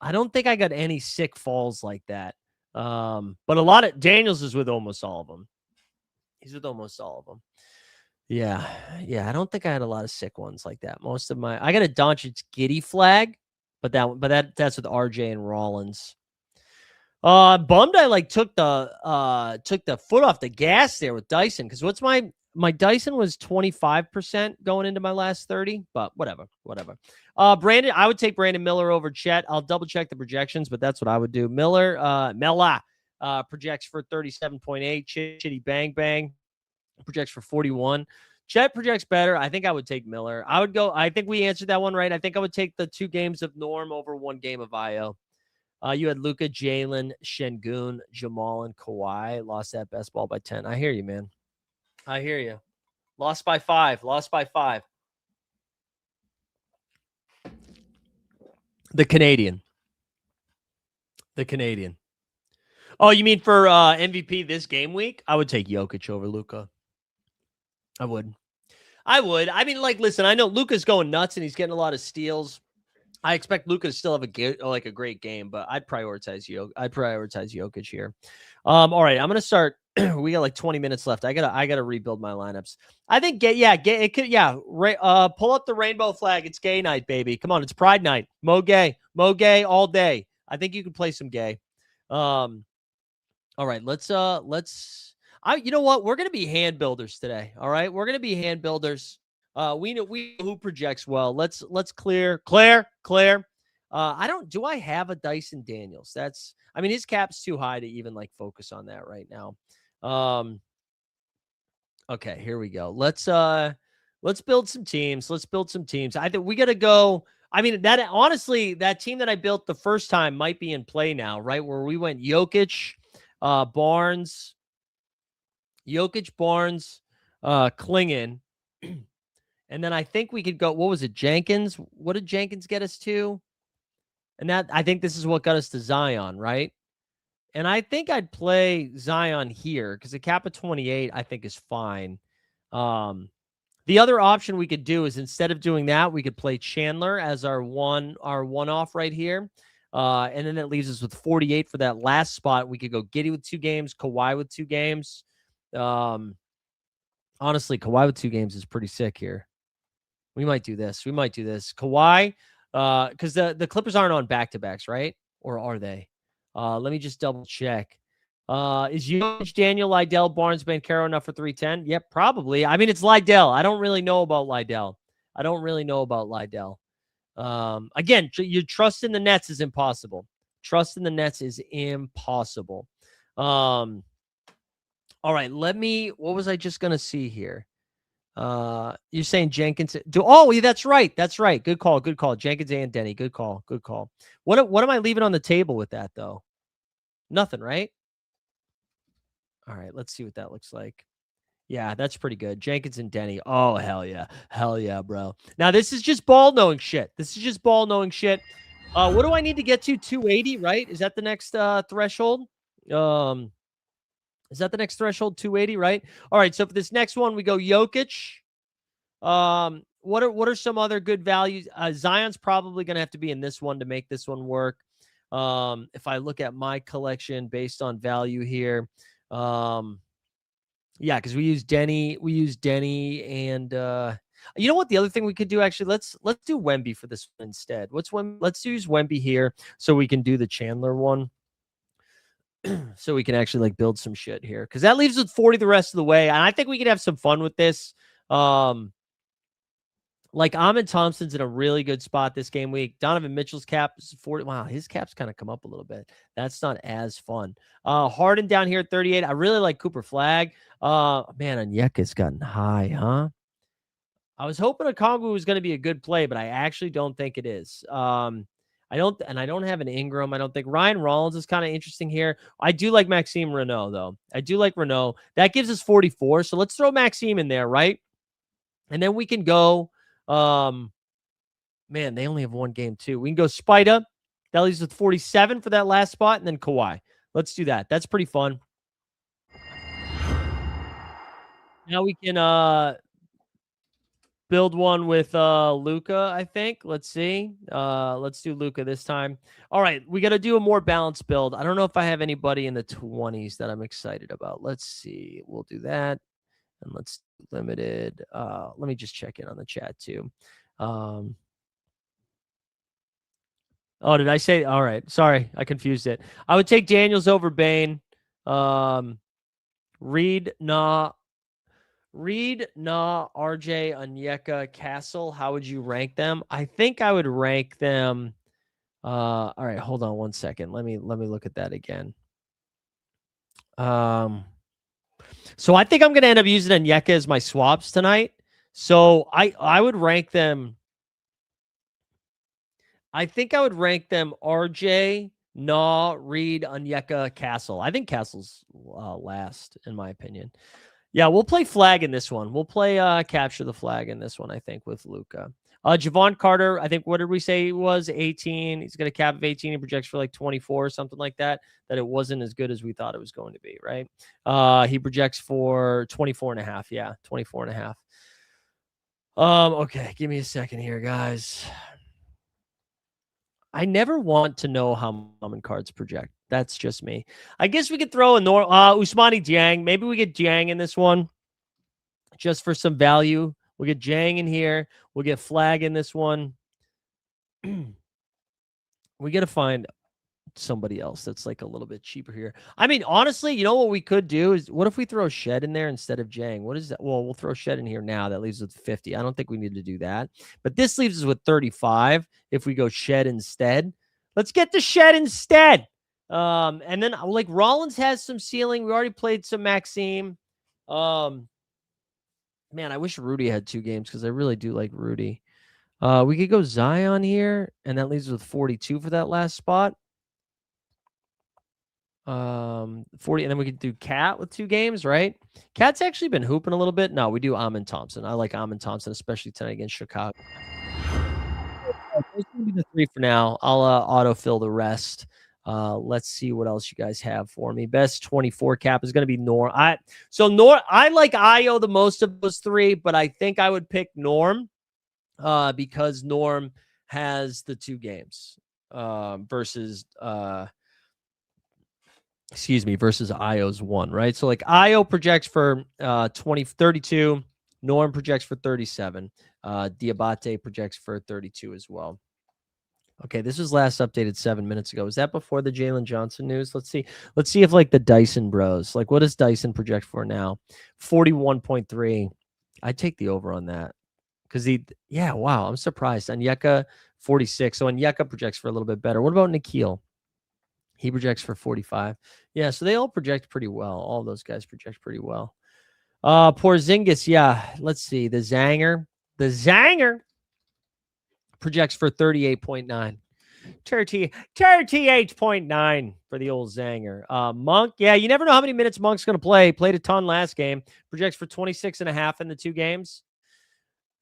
I don't think I got any sick falls like that. But a lot of Daniels is with almost all of them. He's with almost all of them. Yeah. I don't think I had a lot of sick ones like that. Most of I got a Doncic Giddy flag, but that's with RJ and Rollins. Bummed I took the foot off the gas there with Dyson, because what's my Dyson was 25% going into my last 30, but whatever. Brandon, I would take Brandon Miller over Chet. I'll double check the projections, but that's what I would do. Mela projects for 37.8. Chitty Bang Bang projects for 41. Chet projects better. I think I would take Miller. I think we answered that one right. I think I would take the 2 games of Norm over 1 game of Io. You had Luka, Jalen, Shengun, Jamal, and Kawhi. Lost that best ball by 10. I hear you, man. I hear you. Lost by 5. The Canadian. Oh, you mean for MVP this game week? I would take Jokic over Luka. I would. I mean, listen, I know Luka's going nuts and he's getting a lot of steals. I expect Luka to still have a great game, but I'd prioritize Jokic here. All right, I'm gonna start. We got 20 minutes left. I gotta rebuild my lineups. I think pull up the rainbow flag. It's gay night, baby. Come on, it's Pride night. Mo gay all day. I think you can play some gay. All right, let's. You know what? We're gonna be hand builders today. All right, we're gonna be hand builders. We know who projects well. Let's clear. Do I have a Dyson Daniels? His cap's too high to even focus on that right now. Okay, here we go. Let's build some teams. I think we got to go. That team that I built the first time might be in play now, right? Where we went Jokic, Barnes, Jokic, Barnes, Klingon. And then I think we could go, what was it, Jenkins? What did Jenkins get us to? And that, I think this is what got us to Zion, right? And I think I'd play Zion here because a cap of 28, I think, is fine. The other option we could do is instead of doing that, we could play Chandler as our one-off right here. And then that leaves us with 48 for that last spot. We could go Giddey with 2 games, Kawhi with 2 games. Honestly, Kawhi with 2 games is pretty sick here. We might do this. Kawhi, because the Clippers aren't on back-to-backs, right? Or are they? Let me just double check. Is Jokic, Daniel, Lydell, Barnes, Banchero enough for 310? Yep, probably. I mean, it's Lydell. I don't really know about Lydell. Again, your trust in the Nets is impossible. All right, what was I just going to see here? You're saying Jenkins. Yeah, that's right. Good call. Jenkins and Denny. Good call. What am I leaving on the table with that, though? Nothing, right? All right, let's see what that looks like. Yeah, that's pretty good. Jenkins and Denny. Oh, hell yeah, bro. Now, this is just ball knowing shit. What do I need to get to? 280, right? Is that the next threshold? Is that the next threshold? 280, right? All right, so for this next one, we go Jokic. What are some other good values? Zion's probably going to have to be in this one to make this one work. If I look at my collection based on value here, yeah, because we use Denny, and you know what? The other thing we could do, actually, let's do Wemby for this one instead. Let's use Wemby here so we can do the Chandler one. So we can actually like build some shit here, because that leaves us 40 the rest of the way, and I think we could have some fun with this. Like Ahmed Thompson's in a really good spot this game week. Donovan Mitchell's cap is 40. Wow, his cap's kind of come up a little bit. That's not as fun. Harden down here at 38. I really like Cooper Flag. Man, Onyeka's gotten high, huh? I was hoping Okongwu was going to be a good play, but I actually don't think it is. I don't have an Ingram. I don't think Ryan Rollins is kind of interesting here. I do like Maxime Renault, though. That gives us 44. So let's throw Maxime in there, right? And then we can go. Man, they only have one game too. We can go Spida. That leaves with 47 for that last spot, and then Kawhi. Let's do that. That's pretty fun. Now we can build one with Luka, I think. Let's see. Let's do Luka this time. All right, we got to do a more balanced build. I don't know if I have anybody in the 20s that I'm excited about. Let's see. We'll do that. And let's do limited. Let me just check in on the chat too. Oh, did I say? All right. Sorry, I confused it. I would take Daniels over Bane. Reed, RJ, Onyeka, Castle. How would you rank them? I think I would rank them. All right, hold on one second. Let me look at that again. So I think I'm going to end up using Onyeka as my swaps tonight. So I would rank them. I think I would rank them RJ, Reed, Onyeka, Castle. I think Castle's last, in my opinion. Yeah, we'll play flag in this one. We'll play capture the flag in this one, I think, with Luka. Javon Carter, I think, what did we say he was? 18. He's got a cap of 18. He projects for like 24 or something like that, that it wasn't as good as we thought it was going to be, right? He projects for 24 and a half. Yeah, 24 and a half. Okay, give me a second here, guys. I never want to know how common cards project. That's just me. I guess we could throw a Ousmane Dieng. Maybe we get Dieng in this one just for some value. We'll get Dieng in here. We'll get Flag in this one. We got to find somebody else that's like a little bit cheaper here. I mean, honestly, you know what we could do is, what if we throw Shed in there instead of Dieng? What is that? Well, we'll throw Shed in here now. That leaves us with 50. I don't think we need to do that. But this leaves us with 35 if we go Shed instead. Let's get the Shed instead. And then like Rollins has some ceiling. We already played some Maxime. Man, I wish Rudy had 2 games because I really do like Rudy. We could go Zion here, and that leaves us with 42 for that last spot. 40, and then we could do Cat with 2 games, right? Cat's actually been hooping a little bit. No, we do Amon Thompson. I like Amon Thompson, especially tonight against Chicago. Those are gonna be the 3 for now. I'll autofill the rest. Let's see what else you guys have for me. Best 24 cap is going to be Norm. I like Io the most of those 3, but I think I would pick Norm because Norm has the 2 games versus versus Io's 1, right? So like Io projects for 32, Norm projects for 37. Diabate projects for 32 as well. Okay, this was last updated 7 minutes ago. Was that before the Jalen Johnson news? Let's see. Let's see if like the Dyson bros, like what does Dyson project for now? 41.3. I'd take the over on that. Because wow, I'm surprised. Onyeka, 46. So Onyeka projects for a little bit better. What about Nikhil? He projects for 45. Yeah, so they all project pretty well. All those guys project pretty well. Porzingis, yeah. Let's see. The Zanger projects for 38.9. 38.9 for the old Zanger. Monk, yeah, you never know how many minutes Monk's going to play. Played a ton last game. Projects for 26.5 in the 2 games.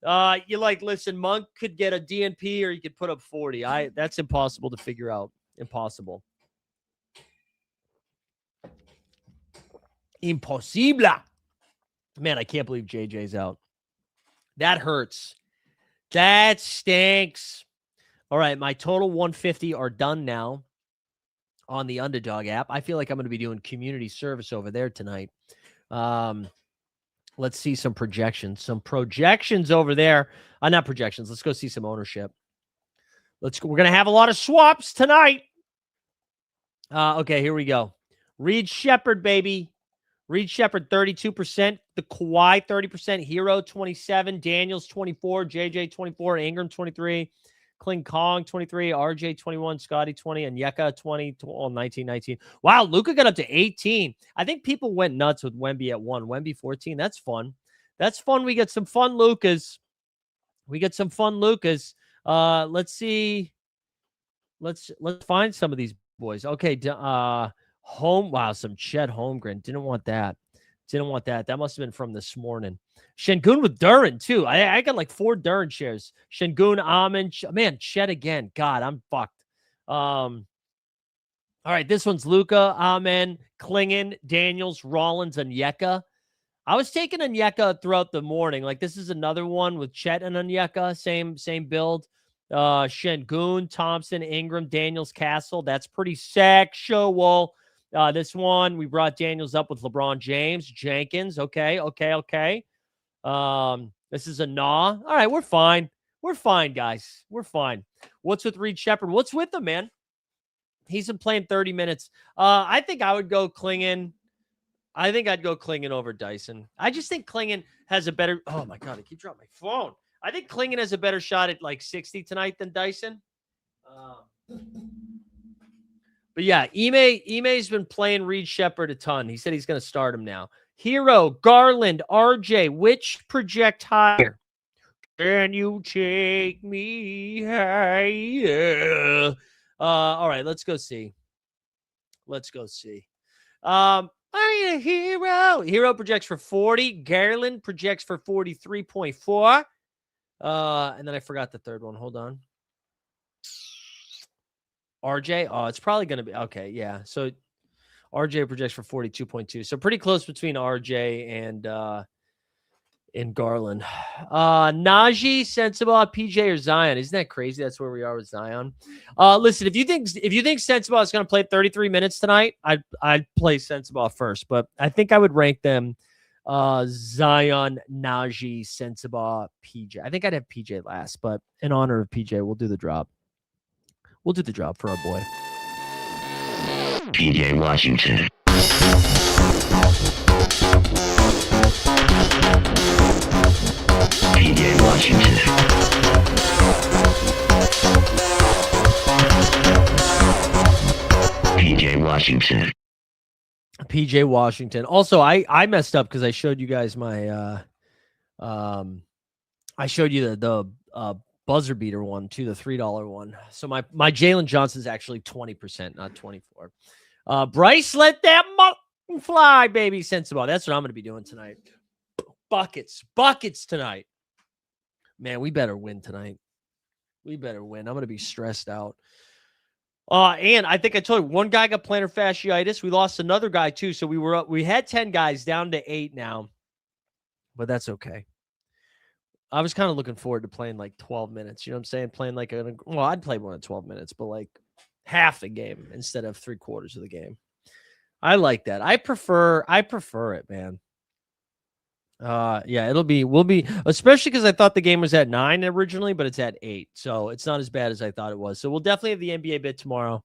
Listen, Monk could get a DNP or he could put up 40. That's impossible to figure out. Impossible. Impossible. Man, I can't believe JJ's out. That hurts. That stinks. All right, my total 150 are done now on the Underdog app. I feel like I'm going to be doing community service over there tonight. Let's see some projections. Some projections over there. Not projections. Let's go see some ownership. We're going to have a lot of swaps tonight. Okay, here we go. Reed Shepherd, baby. Reed Shepherd, 32%. The Kawhi, 30%. Hero, 27. Daniels, 24. JJ, 24. Ingram, 23. Kling Kong, 23. RJ, 21. Scotty, 20. And Yeka, 20. 19. Wow, Luka got up to 18. I think people went nuts with Wemby at 1. Wemby, 14. That's fun. That's fun. We get some fun Lukas. Let's see. Let's find some of these boys. Okay, some Chet Holmgren. Didn't want that. That must have been from this morning. Şengün with Duran, too. I got like 4 Duran shares. Şengün, Amin. Man, Chet again. God, I'm fucked. All right, this one's Luka, Amen, Klingon, Daniels, Rollins, and Onyeka. I was taking Onyeka throughout the morning. Like, this is another one with Chet and Onyeka. Same build. Şengün, Thompson, Ingram, Daniels, Castle. That's pretty sexual. This one, we brought Daniels up with LeBron James, Jenkins. Okay. This is a All right, we're fine. We're fine, guys. We're fine. What's with Reed Shepherd? What's with him, man? He's been playing 30 minutes. I think I would go Klingon. I think I'd go Klingon over Dyson. I just think Klingon has a better... Oh, my God. I keep dropping my phone. I think Klingon has a better shot at like 60 tonight than Dyson. But yeah, Ime's been playing Reed Shepherd a ton. He said he's going to start him now. Hero, Garland, RJ, which project higher? Can you take me higher? All right, let's go see. Are you a hero? Hero projects for 40. Garland projects for 43.4. And then I forgot the third one. Hold on. RJ. Oh, it's probably going to be okay. Yeah. So RJ projects for 42.2. So pretty close between RJ and Garland. Najee, Sensible, PJ, or Zion. Isn't that crazy? That's where we are with Zion. Listen, if you think Sensible is going to play 33 minutes tonight, I'd play Sensible first, but I think I would rank them Zion, Najee, Sensible, PJ. I think I'd have PJ last, but in honor of PJ, we'll do the drop. We'll do the drop for our boy. PJ Washington. PJ Washington. PJ Washington. PJ Washington. Also, I messed up because I showed you guys my I showed you the buzzer beater one too, the $3 one. So my Jalen Johnson's actually 20%, not 24. Bryce, let that fly, baby. Sensible. That's what I'm going to be doing tonight. Buckets tonight. Man, we better win tonight. We better win. I'm going to be stressed out. And I think I told you, one guy got plantar fasciitis. We lost another guy too. So we had 10 guys down to 8 now, but that's okay. I was kind of looking forward to playing like 12 minutes. You know what I'm saying? Playing like I'd play more than 12 minutes, but like half the game instead of 3/4 of the game. I like that. I prefer it, man. Yeah, we'll be, especially because I thought the game was at 9 originally, but it's at 8. So it's not as bad as I thought it was. So we'll definitely have the NBA bit tomorrow.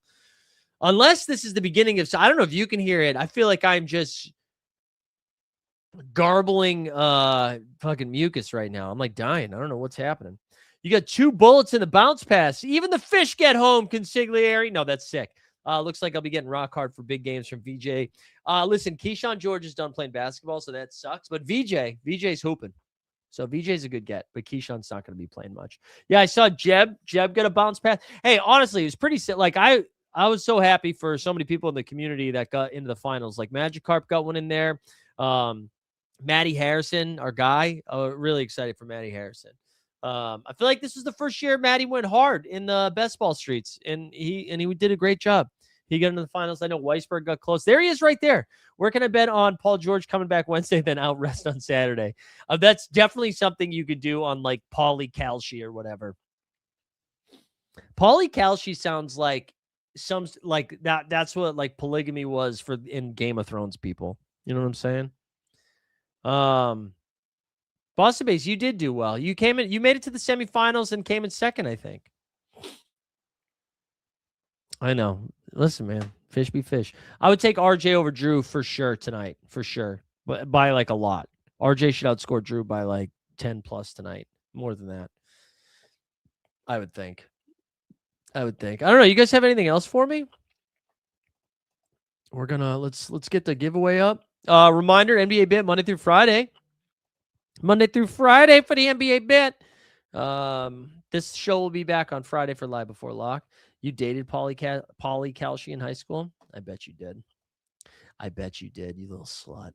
Unless this is the beginning of, so I don't know if you can hear it. I feel like I'm just garbling fucking mucus right now. I'm like dying. I don't know what's happening. You got 2 bullets in the bounce pass. Even the fish get home, consigliere. No, that's sick. Looks like I'll be getting rock hard for big games from VJ. Listen, Keyshawn George is done playing basketball, so that sucks. But VJ's hooping. So VJ's a good get, but Keyshawn's not going to be playing much. Yeah, I saw Jeb get a bounce pass. Hey, honestly, it was pretty sick. Like I was so happy for so many people in the community that got into the finals. Like Magikarp got one in there. Matty Harrison, our guy. Really excited for Matty Harrison. I feel like this was the first year Matty went hard in the best ball streets, and he did a great job. He got into the finals. I know Weisberg got close. There he is right there. Where can I bet on Paul George coming back Wednesday, then out rest on Saturday? That's definitely something you could do on like Paulie Kalshi or whatever. Paulie Kalshi sounds like that's what like polygamy was for in Game of Thrones people. You know what I'm saying? Boston Base, you did do well. You made it to the semifinals and came in second, I think. I know. Listen, man, fish be fish. I would take RJ over Drew for sure tonight, for sure, but by like a lot. RJ should outscore Drew by like 10 plus tonight, more than that. I would think. I don't know. You guys have anything else for me? We're gonna let's get the giveaway up. Reminder: NBA bit Monday through Friday. Monday through Friday for the NBA bit. This show will be back on Friday for Live Before Lock. You dated Paulie Kalshi in high school? I bet you did. You little slut.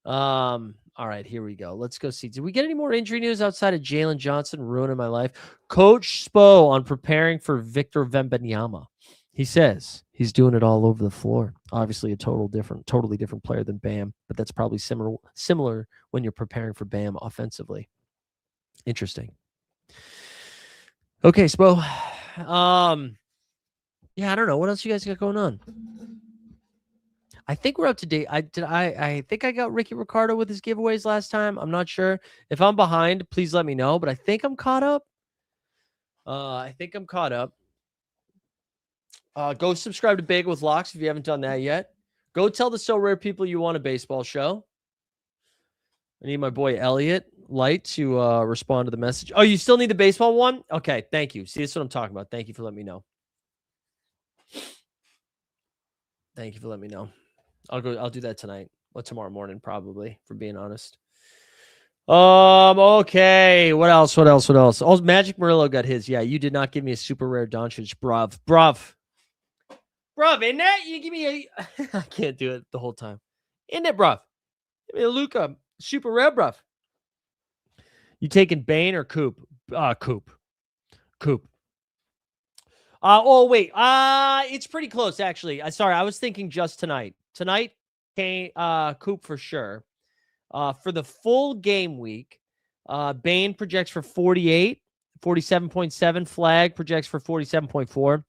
All right, here we go. Let's go see. Did we get any more injury news outside of Jalen Johnson ruining my life? Coach Spo on preparing for Victor Wembanyama. He says he's doing it all over the floor. Obviously, a totally different player than Bam, but that's probably similar when you're preparing for Bam offensively. Interesting. Okay, Spo. Yeah, I don't know. What else you guys got going on? I think we're up to date. I think I got Ricky Ricardo with his giveaways last time. I'm not sure. If I'm behind, please let me know. But I think I'm caught up. Go subscribe to Bagel with Locks if you haven't done that yet. Go tell the Sorare people you want a baseball show. I need my boy Elliot Light to respond to the message. Oh, you still need the baseball one? Okay, thank you. See, that's what I'm talking about. Thank you for letting me know. I'll do that tonight or tomorrow morning, probably, for being honest. Okay. What else? Oh, Magic Murillo got his. Yeah, you did not give me a super rare Doncic. Bruv. Isn't that? You give me a I can't do it the whole time. Isn't it, bruv? Give me a Luka super rare, bruv. You taking Bane or Coop? Coop. Oh, wait. It's pretty close, actually. Sorry, I was thinking just tonight. Tonight, Coop for sure. For the full game week, Bane projects for 48, 47.7. Flag projects for 47.4.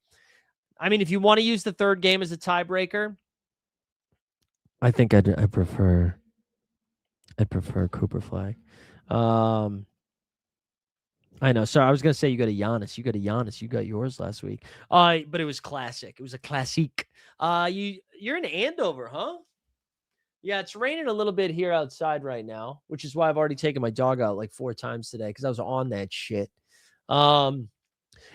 I mean, if you want to use the third game as a tiebreaker, I think I prefer Cooper Flag. I know. Sorry, I was gonna say you got a Giannis. You got yours last week. But it was classic. It was a classique. You're in Andover, huh? Yeah, it's raining a little bit here outside right now, which is why I've already taken my dog out like 4 times today because I was on that shit.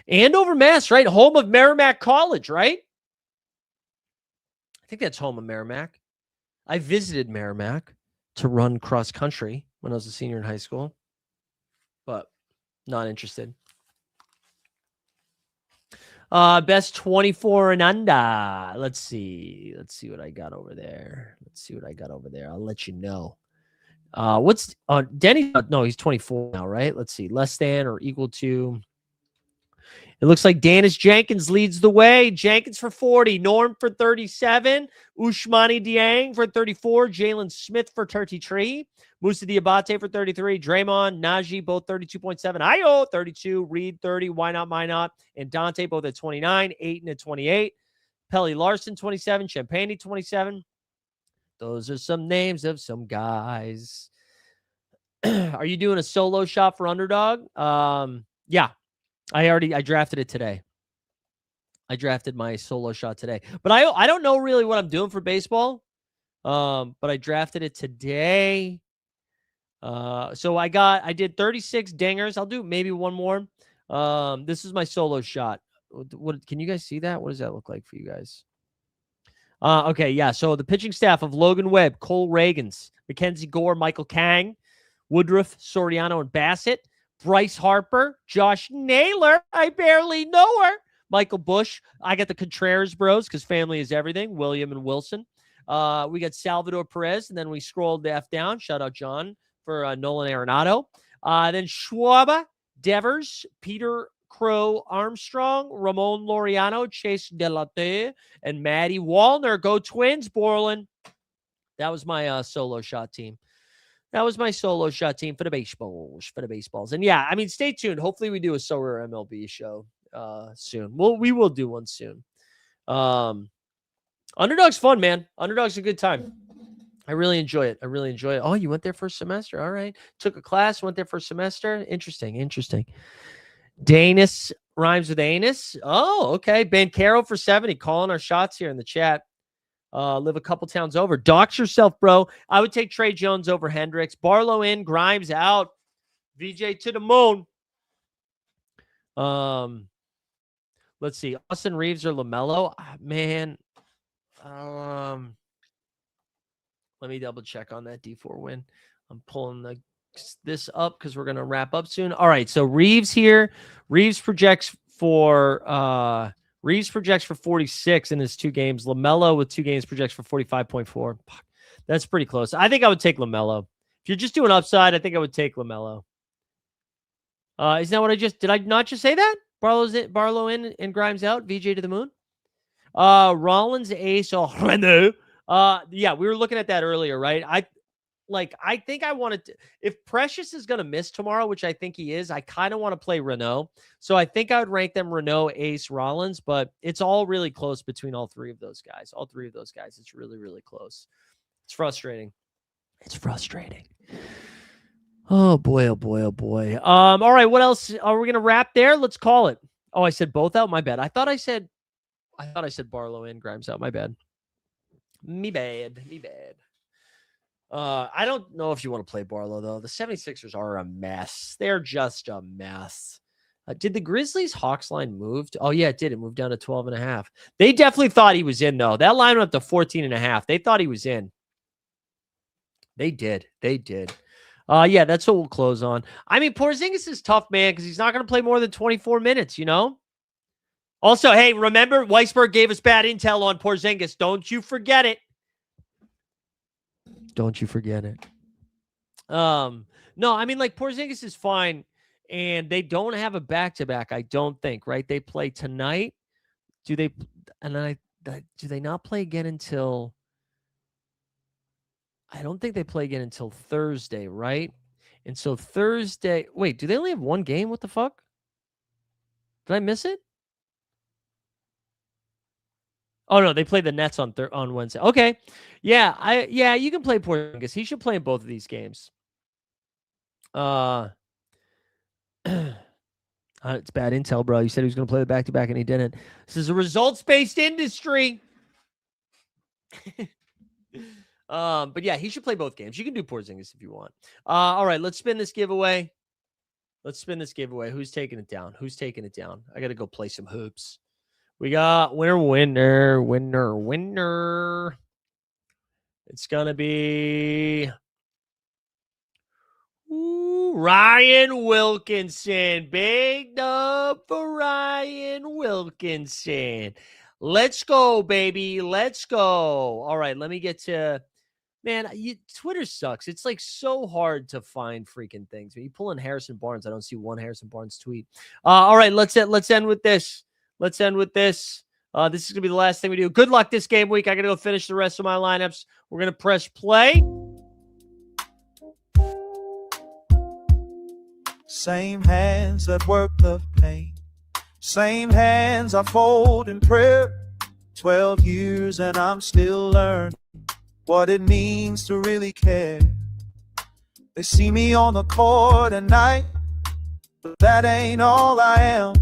Andover, Mass, right? Home of Merrimack College, right? I think that's home of Merrimack. I visited Merrimack to run cross country when I was a senior in high school, but not interested. Best 24 and under. Let's see. Let's see what I got over there. I'll let you know. What's Denny? No, he's 24 now, right? Let's see. Less than or equal to. It looks like Danis Jenkins leads the way. Jenkins for 40, Norm for 37, Ushmani Dieng for 34, Jalen Smith for 33, Musa Diabate for 33, Draymond, Najee, both 32.7, Ayo, 32, Reed, 30, why not, why not, and Dante, both at 29, Aiton at 28, Pelly Larson, 27, Champagne, 27. Those are some names of some guys. Are you doing a solo shot for Underdog? Yeah. I drafted it today. I drafted my solo shot today. But I don't know really what I'm doing for baseball. But I drafted it today. So I did 36 dingers. I'll do maybe one more. This is my solo shot. What can you guys see that? What does that look like for you guys? Okay, yeah. So the pitching staff of Logan Webb, Cole Reagans, Mackenzie Gore, Michael Kang, Woodruff, Soriano, and Bassett. Bryce Harper, Josh Naylor, I barely know her. Michael Bush. I got the Contreras bros because family is everything. William and Wilson. We got Salvador Perez, and then we scrolled the F down. Shout out John for Nolan Arenado. Then Schwaba, Devers, Peter Crow Armstrong, Ramon Laureano, Chase Delate, and Maddie Wallner. Go Twins, Borland. That was my solo shot team. That was my solo shot team for the baseballs. And yeah, I mean, stay tuned. Hopefully we do a Sorare MLB show soon. We will do one soon. Underdog's fun, man. Underdog's a good time. I really enjoy it. Oh, you went there for a semester. All right. Took a class, went there for a semester. Interesting. Danis rhymes with anus. Oh, okay. Ben Caro for 70. Calling our shots here in the chat. Live a couple towns over. Dox yourself, bro. I would take Trey Jones over Hendricks. Barlow in, Grimes out. VJ to the moon. Let's see. Austin Reeves or LaMelo? Man. Let me double check on that D4 win. I'm pulling this up because we're gonna wrap up soon. All right. So Reeves here. Reeves projects for 46 in his 2 games. LaMelo with 2 games projects for 45.4. That's pretty close. I think I would take LaMelo. If you're just doing upside, I think I would take LaMelo. Isn't that what did I not just say that? Barlow in and Grimes out. VJ to the moon. Rollins, Ace, Renault. Yeah, we were looking at that earlier, right? I think I wanted to, if Precious is going to miss tomorrow, which I think he is, I kind of want to play Renault. So I think I would rank them Renault, Ace, Rollins, but it's all really close between all 3 of those guys. It's really, really close. It's frustrating. Oh boy. All right. What else? Are we going to wrap there? Let's call it. Oh, I said both out. My bad. I thought I said Barlow in, Grimes out. My bad. Me bad. I don't know if you want to play Barlow, though. The 76ers are a mess. They're just a mess. Did the Grizzlies Hawks line move? Oh, yeah, it did. It moved down to 12.5. They definitely thought he was in, though. That line went up to 14.5. They thought he was in. They did. Yeah, that's what we'll close on. I mean, Porzingis is tough, man, because he's not going to play more than 24 minutes, you know? Also, hey, remember, Weisberg gave us bad intel on Porzingis. Don't you forget it. No, I mean, like, Porzingis is fine, and they don't have a back-to-back, I don't think, right? They play tonight. Do they not play again until... I don't think they play again until Thursday, right? And so Thursday... Wait, do they only have one game? What the fuck? Did I miss it? Oh no, they play the Nets on Wednesday. Okay, yeah, you can play Porzingis. He should play in both of these games. It's bad intel, bro. You said he was going to play the back-to-back, and he didn't. This is a results-based industry. But yeah, he should play both games. You can do Porzingis if you want. All right, let's spin this giveaway. Who's taking it down? I got to go play some hoops. We got winner. It's going to be Ryan Wilkinson. Big dub for Ryan Wilkinson. Let's go, baby. Let's go. All right, let me get to... Man, Twitter sucks. It's like so hard to find freaking things. When you pull in Harrison Barnes, I don't see one Harrison Barnes tweet. All right, let's end with this. Let's end with this. This is going to be the last thing we do. Good luck this game week. I got to go finish the rest of my lineups. We're going to press play. Same hands that work the pain. Same hands I fold in prayer. 12 years and I'm still learning what it means to really care. They see me on the court at night, but that ain't all I am.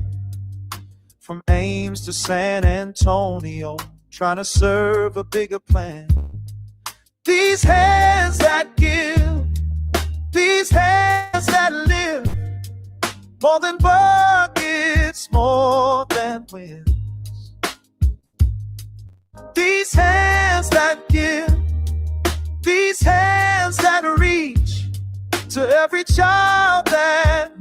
From Ames to San Antonio, trying to serve a bigger plan. These hands that give, these hands that live, more than buckets, more than wins. These hands that give, these hands that reach to every child that